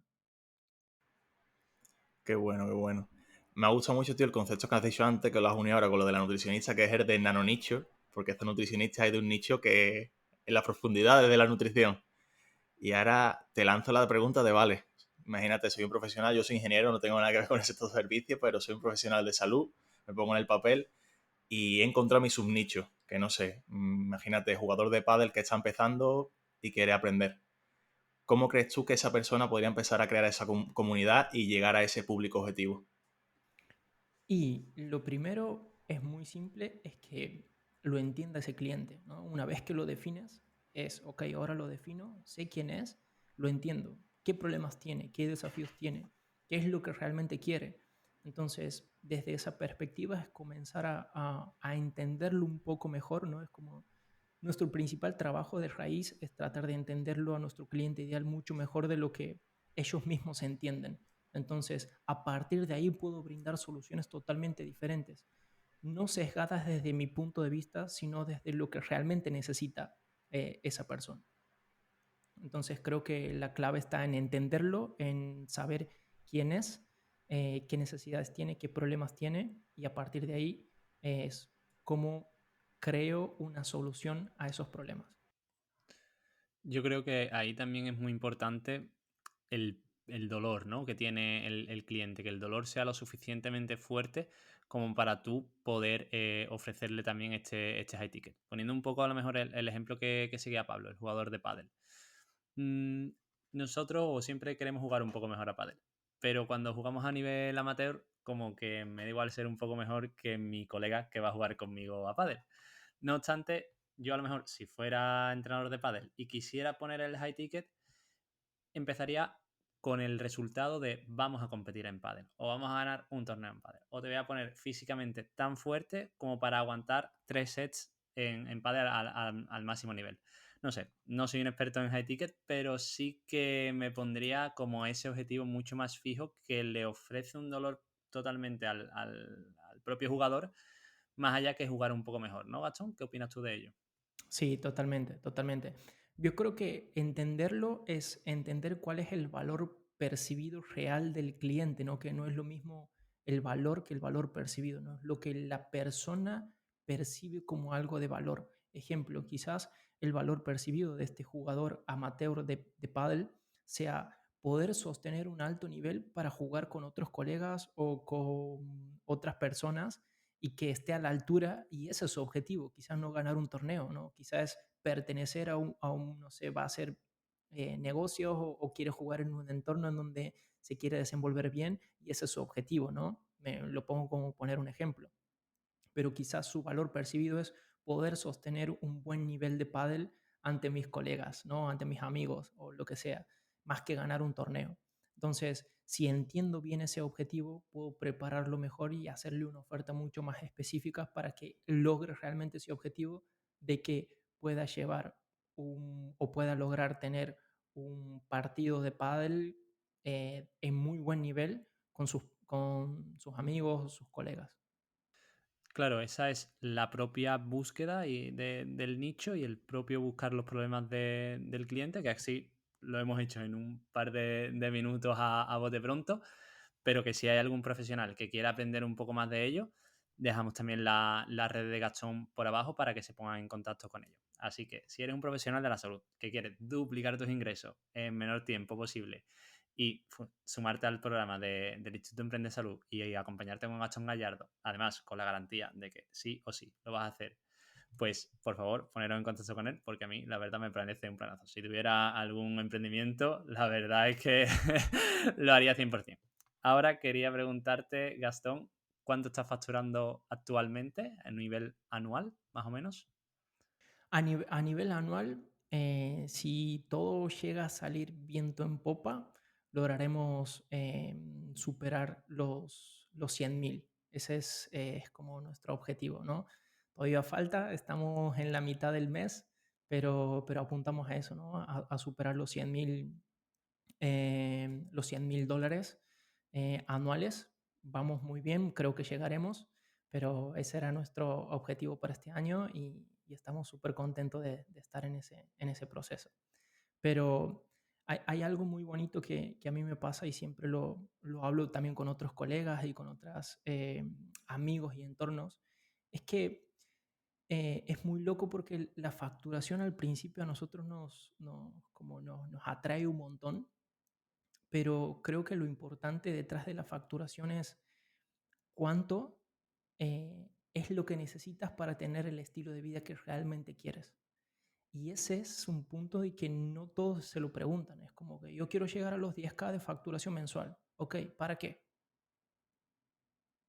Speaker 3: Qué bueno, qué bueno. Me ha gustado mucho, tío, el concepto que has dicho antes, que lo has unido ahora con lo de la nutricionista, que es el de nanonicho, porque esta nutricionista es de un nicho que en las profundidades de la nutrición. Y ahora te lanzo la pregunta de, vale, imagínate, soy un profesional, yo soy ingeniero, no tengo nada que ver con el sector servicios, pero soy un profesional de salud, me pongo en el papel y he encontrado mi subnicho, que no sé, imagínate, jugador de pádel que está empezando y quiere aprender. ¿Cómo crees tú que esa persona podría empezar a crear esa comunidad y llegar a ese público objetivo?
Speaker 2: Y lo primero es muy simple, es que lo entienda ese cliente, ¿no? Una vez que lo defines, es, ok, ahora lo defino, sé quién es, lo entiendo, qué problemas tiene, qué desafíos tiene, qué es lo que realmente quiere. Entonces, desde esa perspectiva es comenzar a entenderlo un poco mejor, ¿no? Es como nuestro principal trabajo de raíz es tratar de entenderlo a nuestro cliente ideal mucho mejor de lo que ellos mismos entienden. Entonces, a partir de ahí puedo brindar soluciones totalmente diferentes, no sesgadas desde mi punto de vista, sino desde lo que realmente necesita esa persona. Entonces, creo que la clave está en entenderlo, en saber quién es, qué necesidades tiene, qué problemas tiene, y a partir de ahí es cómo creo una solución a esos problemas.
Speaker 4: Yo creo que ahí también es muy importante el dolor, ¿no? Que tiene el cliente, que el dolor sea lo suficientemente fuerte como para tú poder ofrecerle también este high ticket. Poniendo un poco a lo mejor el ejemplo que seguía Pablo, el jugador de pádel. Mm, nosotros siempre queremos jugar un poco mejor a pádel, pero cuando jugamos a nivel amateur, como que me da igual ser un poco mejor que mi colega que va a jugar conmigo a pádel. No obstante, yo a lo mejor si fuera entrenador de pádel y quisiera poner el high ticket, empezaría con el resultado de vamos a competir en pádel o vamos a ganar un torneo en pádel o te voy a poner físicamente tan fuerte como para aguantar 3 sets en pádel al máximo nivel. No sé, no soy un experto en high ticket, pero sí que me pondría como ese objetivo mucho más fijo que le ofrece un dolor totalmente al propio jugador, más allá que jugar un poco mejor, ¿no, Gastón? ¿Qué opinas tú de ello?
Speaker 2: Sí, totalmente, totalmente. Yo creo que entenderlo es entender cuál es el valor percibido real del cliente, ¿no? Que no es lo mismo el valor que el valor percibido, ¿no? Lo que la persona percibe como algo de valor. Ejemplo, quizás el valor percibido de este jugador amateur de pádel sea poder sostener un alto nivel para jugar con otros colegas o con otras personas y que esté a la altura, y ese es su objetivo, quizás no ganar un torneo, ¿no? Quizás es pertenecer a un no sé, va a hacer negocios o quiere jugar en un entorno en donde se quiere desenvolver bien y ese es su objetivo, ¿no? Lo pongo como poner un ejemplo, pero quizás su valor percibido es poder sostener un buen nivel de pádel ante mis colegas, ¿no? Ante mis amigos o lo que sea, más que ganar un torneo. Entonces, si entiendo bien ese objetivo, puedo prepararlo mejor y hacerle una oferta mucho más específica para que logre realmente ese objetivo de que pueda llevar o pueda lograr tener un partido de pádel en muy buen nivel con sus amigos o sus colegas.
Speaker 4: Claro, esa es la propia búsqueda del nicho y el propio buscar los problemas del cliente, que así lo hemos hecho en un par de minutos a bote pronto, pero que si hay algún profesional que quiera aprender un poco más de ello, dejamos también la red de Gastón por abajo para que se pongan en contacto con ellos. Así que si eres un profesional de la salud que quieres duplicar tus ingresos en menor tiempo posible y sumarte al programa del Instituto Emprende Salud y acompañarte con Gastón Gallardo, además con la garantía de que sí o sí lo vas a hacer pues por favor, poneros en contacto con él, porque a mí la verdad me parece un planazo. Si tuviera algún emprendimiento, la verdad es que lo haría 100%. Ahora quería preguntarte, Gastón, ¿cuánto estás facturando actualmente a nivel anual, más o menos?
Speaker 2: A nivel anual, si todo llega a salir viento en popa, lograremos superar los 100.000. Ese es como nuestro objetivo, ¿no? Todavía falta, estamos en la mitad del mes, pero apuntamos a eso, ¿no? A superar los 100.000 dólares anuales. Vamos muy bien, creo que llegaremos, pero ese era nuestro objetivo para este año y estamos súper contentos de estar en ese proceso. Pero hay algo muy bonito que a mí me pasa y siempre lo hablo también con otros colegas y con otros amigos y entornos, es que es muy loco porque la facturación al principio a nosotros como nos atrae un montón, pero creo que lo importante detrás de la facturación es cuánto es lo que necesitas para tener el estilo de vida que realmente quieres. Y ese es un punto de que no todos se lo preguntan. Es como que yo quiero llegar a los 10K de facturación mensual. Ok, ¿para qué?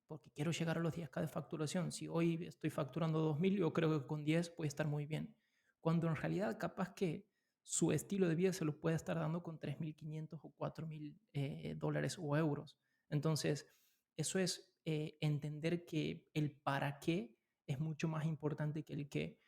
Speaker 2: Porque quiero llegar a los 10K de facturación. Si hoy estoy facturando 2.000, yo creo que con 10 puede estar muy bien. Cuando en realidad capaz que su estilo de vida se lo puede estar dando con 3.500 o 4.000 dólares o euros. Entonces, eso es entender que el para qué es mucho más importante que el qué.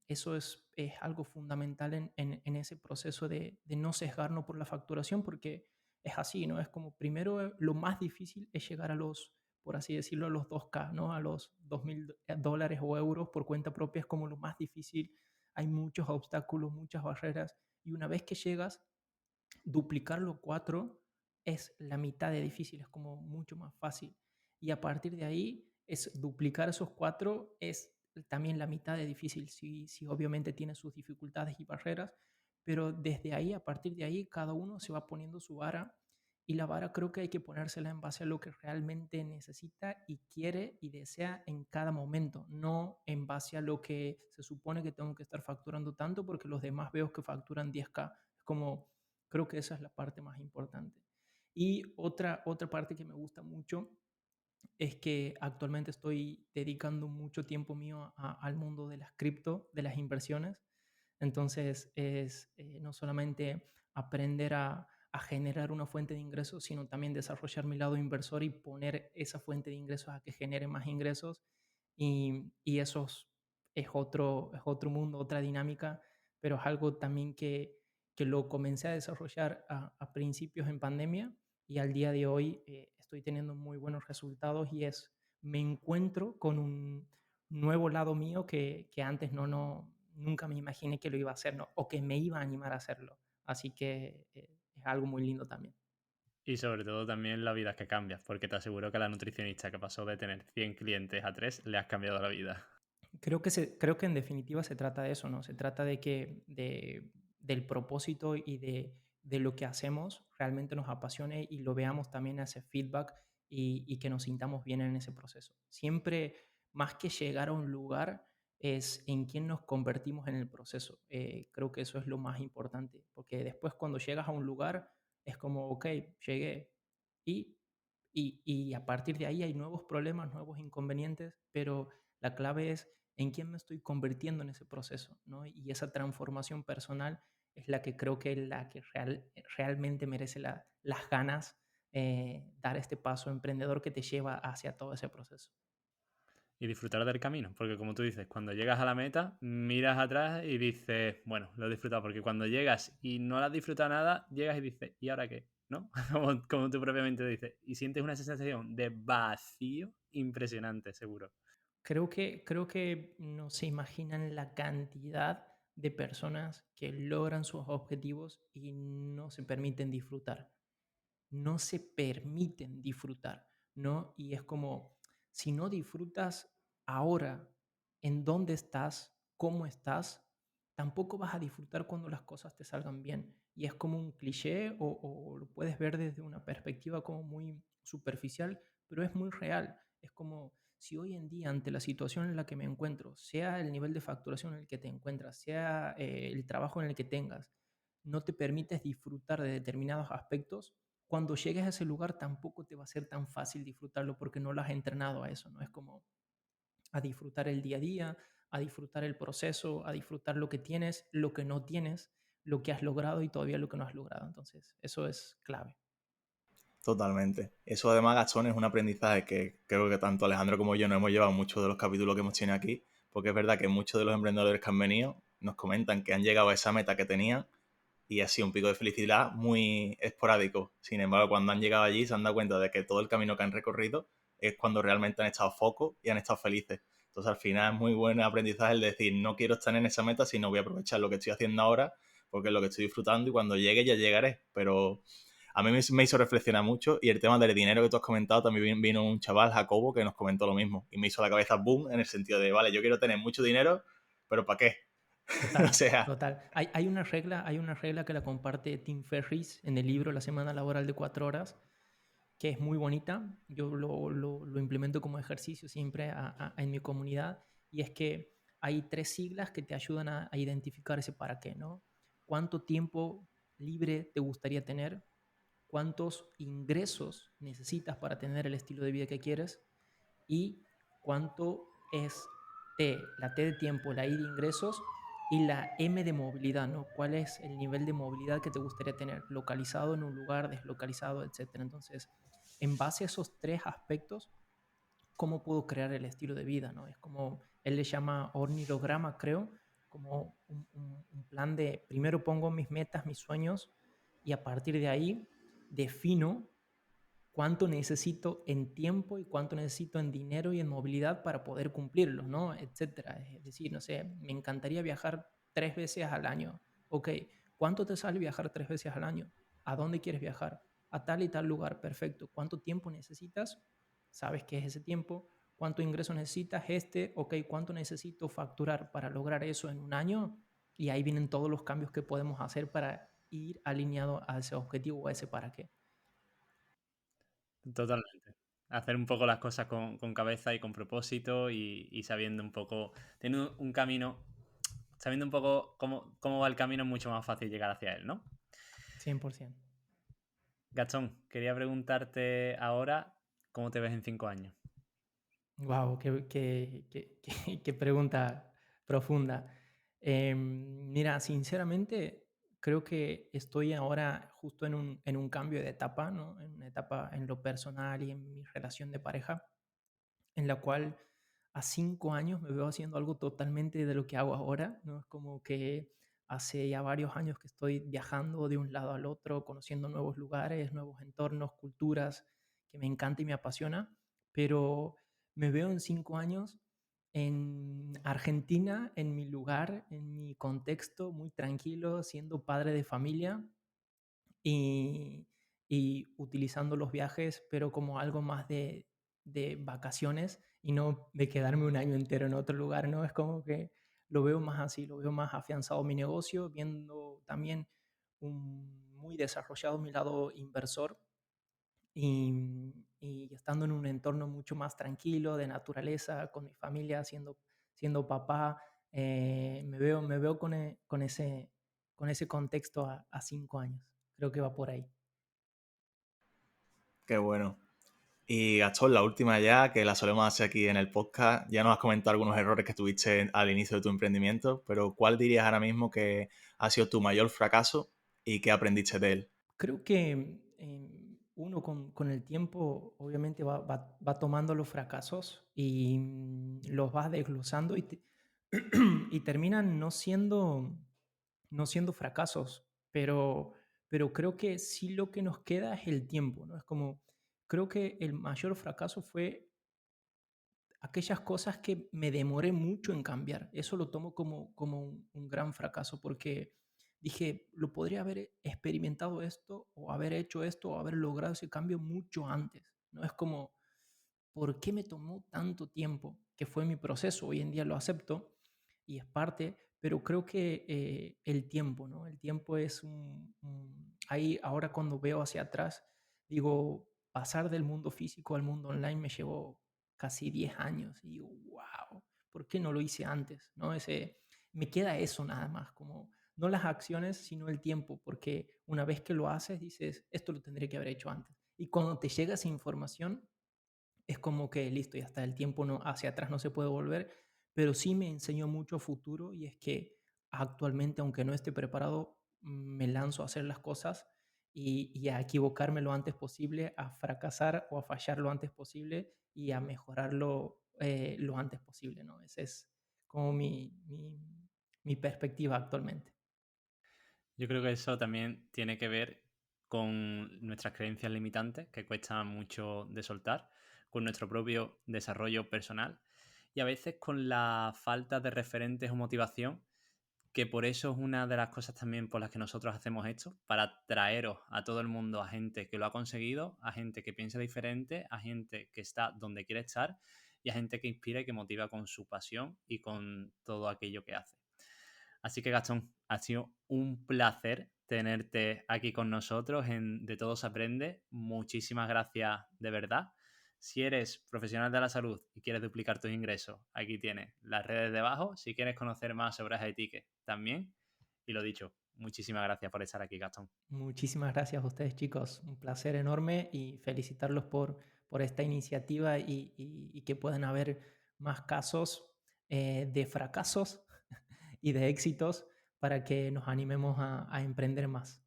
Speaker 2: Eso es algo fundamental en ese proceso de no sesgarnos por la facturación, porque es así, ¿no? Es como primero lo más difícil es llegar a los, por así decirlo, a los 2K, ¿no? A los 2.000 dólares o euros por cuenta propia es como lo más difícil. Hay muchos obstáculos, muchas barreras. Y una vez que llegas, duplicarlo 4 es la mitad de difícil, es como mucho más fácil. Y a partir de ahí, es duplicar esos 4 es también la mitad de difícil, si obviamente tiene sus dificultades y barreras, pero desde ahí, a partir de ahí, cada uno se va poniendo su vara y la vara creo que hay que ponérsela en base a lo que realmente necesita y quiere y desea en cada momento, no en base a lo que se supone que tengo que estar facturando tanto porque los demás veo que facturan 10K. Es como, creo que esa es la parte más importante. Y otra parte que me gusta mucho es que actualmente estoy dedicando mucho tiempo mío al mundo de las cripto, de las inversiones. Entonces es no solamente aprender a generar una fuente de ingresos, sino también desarrollar mi lado inversor y poner esa fuente de ingresos a que genere más ingresos. Y eso es otro mundo, otra dinámica, pero es algo también que lo comencé a desarrollar a principios en pandemia y al día de hoy estoy teniendo muy buenos resultados y me encuentro con un nuevo lado mío que antes nunca me imaginé que lo iba a hacer, ¿no? O que me iba a animar a hacerlo. Así que es algo muy lindo también.
Speaker 4: Y sobre todo también la vida que cambias, porque te aseguro que a la nutricionista que pasó de tener 100 clientes a 3 le has cambiado la vida.
Speaker 2: Creo que en definitiva se trata de eso, ¿no? Se trata del propósito y de lo que hacemos realmente nos apasione y lo veamos también ese feedback y que nos sintamos bien en ese proceso. Siempre, más que llegar a un lugar, es en quién nos convertimos en el proceso. Creo que eso es lo más importante, porque después cuando llegas a un lugar es como, ok, llegué y, y a partir de ahí hay nuevos problemas, nuevos inconvenientes, pero la clave es en quién me estoy convirtiendo en ese proceso, ¿no? Y esa transformación personal es la que creo que es la que realmente merece las ganas dar este paso emprendedor que te lleva hacia todo ese proceso.
Speaker 4: Y disfrutar del camino, porque como tú dices, cuando llegas a la meta, miras atrás y dices, bueno, lo he disfrutado, porque cuando llegas y no lo has disfrutado nada, llegas y dices, ¿y ahora qué? ¿No? Como tú propiamente dices, y sientes una sensación de vacío impresionante, seguro.
Speaker 2: Creo que no se imaginan la cantidad de personas que logran sus objetivos y no se permiten disfrutar. No se permiten disfrutar, ¿no? Y es como, si no disfrutas ahora en dónde estás, cómo estás, tampoco vas a disfrutar cuando las cosas te salgan bien. Y es como un cliché o lo puedes ver desde una perspectiva como muy superficial, pero es muy real. Es como si hoy en día, ante la situación en la que me encuentro, sea el nivel de facturación en el que te encuentras, sea el trabajo en el que tengas, no te permites disfrutar de determinados aspectos, cuando llegues a ese lugar tampoco te va a ser tan fácil disfrutarlo porque no lo has entrenado a eso, ¿no? Es como a disfrutar el día a día, a disfrutar el proceso, a disfrutar lo que tienes, lo que no tienes, lo que has logrado y todavía lo que no has logrado. Entonces, eso es clave.
Speaker 3: Totalmente. Eso además, Gastón, es un aprendizaje que creo que tanto Alejandro como yo nos hemos llevado muchos de los capítulos que hemos tenido aquí, porque es verdad que muchos de los emprendedores que han venido nos comentan que han llegado a esa meta que tenían y ha sido un pico de felicidad muy esporádico. Sin embargo, cuando han llegado allí se han dado cuenta de que todo el camino que han recorrido es cuando realmente han estado focos y han estado felices. Entonces, al final es muy buen aprendizaje el decir, no quiero estar en esa meta, sino voy a aprovechar lo que estoy haciendo ahora, porque es lo que estoy disfrutando y cuando llegue ya llegaré. Pero a mí me hizo reflexionar mucho y el tema del dinero que tú has comentado, también vino un chaval, Jacobo, que nos comentó lo mismo y me hizo la cabeza boom en el sentido de, vale, yo quiero tener mucho dinero, pero ¿para qué? O
Speaker 2: Total,
Speaker 3: sea,
Speaker 2: total. Hay una regla que la comparte Tim Ferriss en el libro La semana laboral de 4 horas, que es muy bonita. Yo lo implemento como ejercicio siempre en mi comunidad, y es que hay 3 siglas que te ayudan a identificar ese para qué, ¿no? ¿Cuánto tiempo libre te gustaría tener? ¿Cuántos ingresos necesitas para tener el estilo de vida que quieres? Y cuánto es la T de tiempo, la I de ingresos y la M de movilidad, ¿no? ¿Cuál es el nivel de movilidad que te gustaría tener? Localizado en un lugar, deslocalizado, etcétera. Entonces, en base a esos 3 aspectos, ¿cómo puedo crear el estilo de vida, ¿no? Es como, él le llama ornirograma, creo, como un plan de, primero pongo mis metas, mis sueños, y a partir de ahí defino cuánto necesito en tiempo y cuánto necesito en dinero y en movilidad para poder cumplirlos, ¿no? Etcétera. Es decir, no sé, me encantaría viajar 3 veces al año. Ok, ¿cuánto te sale viajar 3 veces al año? ¿A dónde quieres viajar? A tal y tal lugar, perfecto. ¿Cuánto tiempo necesitas? ¿Sabes qué es ese tiempo? ¿Cuánto ingreso necesitas? Ok, ¿cuánto necesito facturar para lograr eso en un año? Y ahí vienen todos los cambios que podemos hacer para ir alineado a ese objetivo o a ese para qué.
Speaker 4: Totalmente. Hacer un poco las cosas con cabeza y con propósito y sabiendo un poco, teniendo un camino, sabiendo un poco cómo va el camino, es mucho más fácil llegar hacia él, ¿no?
Speaker 2: 100%.
Speaker 4: Gastón, quería preguntarte ahora, ¿cómo te ves en 5 años?
Speaker 2: Wow, qué pregunta profunda. Mira, sinceramente, creo que estoy ahora justo en un cambio de etapa, ¿no? En una etapa en lo personal y en mi relación de pareja, en la cual a 5 años me veo haciendo algo totalmente de lo que hago ahora, ¿no? Es como que hace ya varios años que estoy viajando de un lado al otro, conociendo nuevos lugares, nuevos entornos, culturas, que me encanta y me apasiona, pero me veo en 5 años en Argentina, en mi lugar, en mi contexto, muy tranquilo, siendo padre de familia y, y utilizando los viajes, pero como algo más de vacaciones y no de quedarme un año entero en otro lugar, ¿no? Es como que lo veo más así, lo veo más afianzado mi negocio, viendo también muy desarrollado mi lado inversor y estando en un entorno mucho más tranquilo, de naturaleza, con mi familia, siendo papá, me veo con ese contexto a 5 años. Creo que va por ahí.
Speaker 3: qué bueno. Y Gastón, la última ya, que la solemos hacer aquí en el podcast, ya nos has comentado algunos errores que tuviste al inicio de tu emprendimiento, pero ¿cuál dirías ahora mismo que ha sido tu mayor fracaso y qué aprendiste de él?
Speaker 2: Creo que uno con el tiempo obviamente va tomando los fracasos y los va desglosando y terminan no siendo fracasos, pero creo que sí lo que nos queda es el tiempo, ¿no? Es como, creo que el mayor fracaso fue aquellas cosas que me demoré mucho en cambiar. Eso lo tomo como un gran fracaso porque dije, lo podría haber experimentado esto o haber hecho esto o haber logrado ese cambio mucho antes. No es como, ¿por qué me tomó tanto tiempo? Que fue mi proceso. Hoy en día lo acepto y es parte, pero creo que el tiempo, ¿no? El tiempo es ahí ahora cuando veo hacia atrás, digo, pasar del mundo físico al mundo online me llevó casi 10 años. Y digo, wow, ¿por qué no lo hice antes? ¿No? Me queda eso nada más, como no las acciones, sino el tiempo, porque una vez que lo haces, dices, esto lo tendré que haber hecho antes. Y cuando te llega esa información, es como que listo, ya está, el tiempo no, hacia atrás no se puede volver, pero sí me enseñó mucho futuro y es que actualmente, aunque no esté preparado, me lanzo a hacer las cosas y a equivocarme lo antes posible, a fracasar o a fallar lo antes posible y a mejorarlo lo antes posible, ¿no? Esa es como mi perspectiva actualmente.
Speaker 4: Yo creo que eso también tiene que ver con nuestras creencias limitantes, que cuestan mucho de soltar, con nuestro propio desarrollo personal y a veces con la falta de referentes o motivación, que por eso es una de las cosas también por las que nosotros hacemos esto, para traeros a todo el mundo, a gente que lo ha conseguido, a gente que piensa diferente, a gente que está donde quiere estar y a gente que inspira y que motiva con su pasión y con todo aquello que hace. Así que Gastón, ha sido un placer tenerte aquí con nosotros en De Todo se Aprende. Muchísimas gracias de verdad. Si eres profesional de la salud y quieres duplicar tus ingresos, aquí tienes las redes debajo. Si quieres conocer más sobre Ticket también. Y lo dicho, muchísimas gracias por estar aquí, Gastón.
Speaker 2: Muchísimas gracias a ustedes, chicos. Un placer enorme y felicitarlos por esta iniciativa y que puedan haber más casos de fracasos y de éxitos para que nos animemos a emprender más.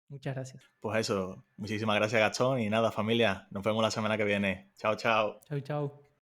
Speaker 2: Muchas gracias.
Speaker 3: Pues eso, muchísimas gracias Gastón y nada familia, nos vemos la semana que viene. Chao, chao.
Speaker 2: Chau, chau.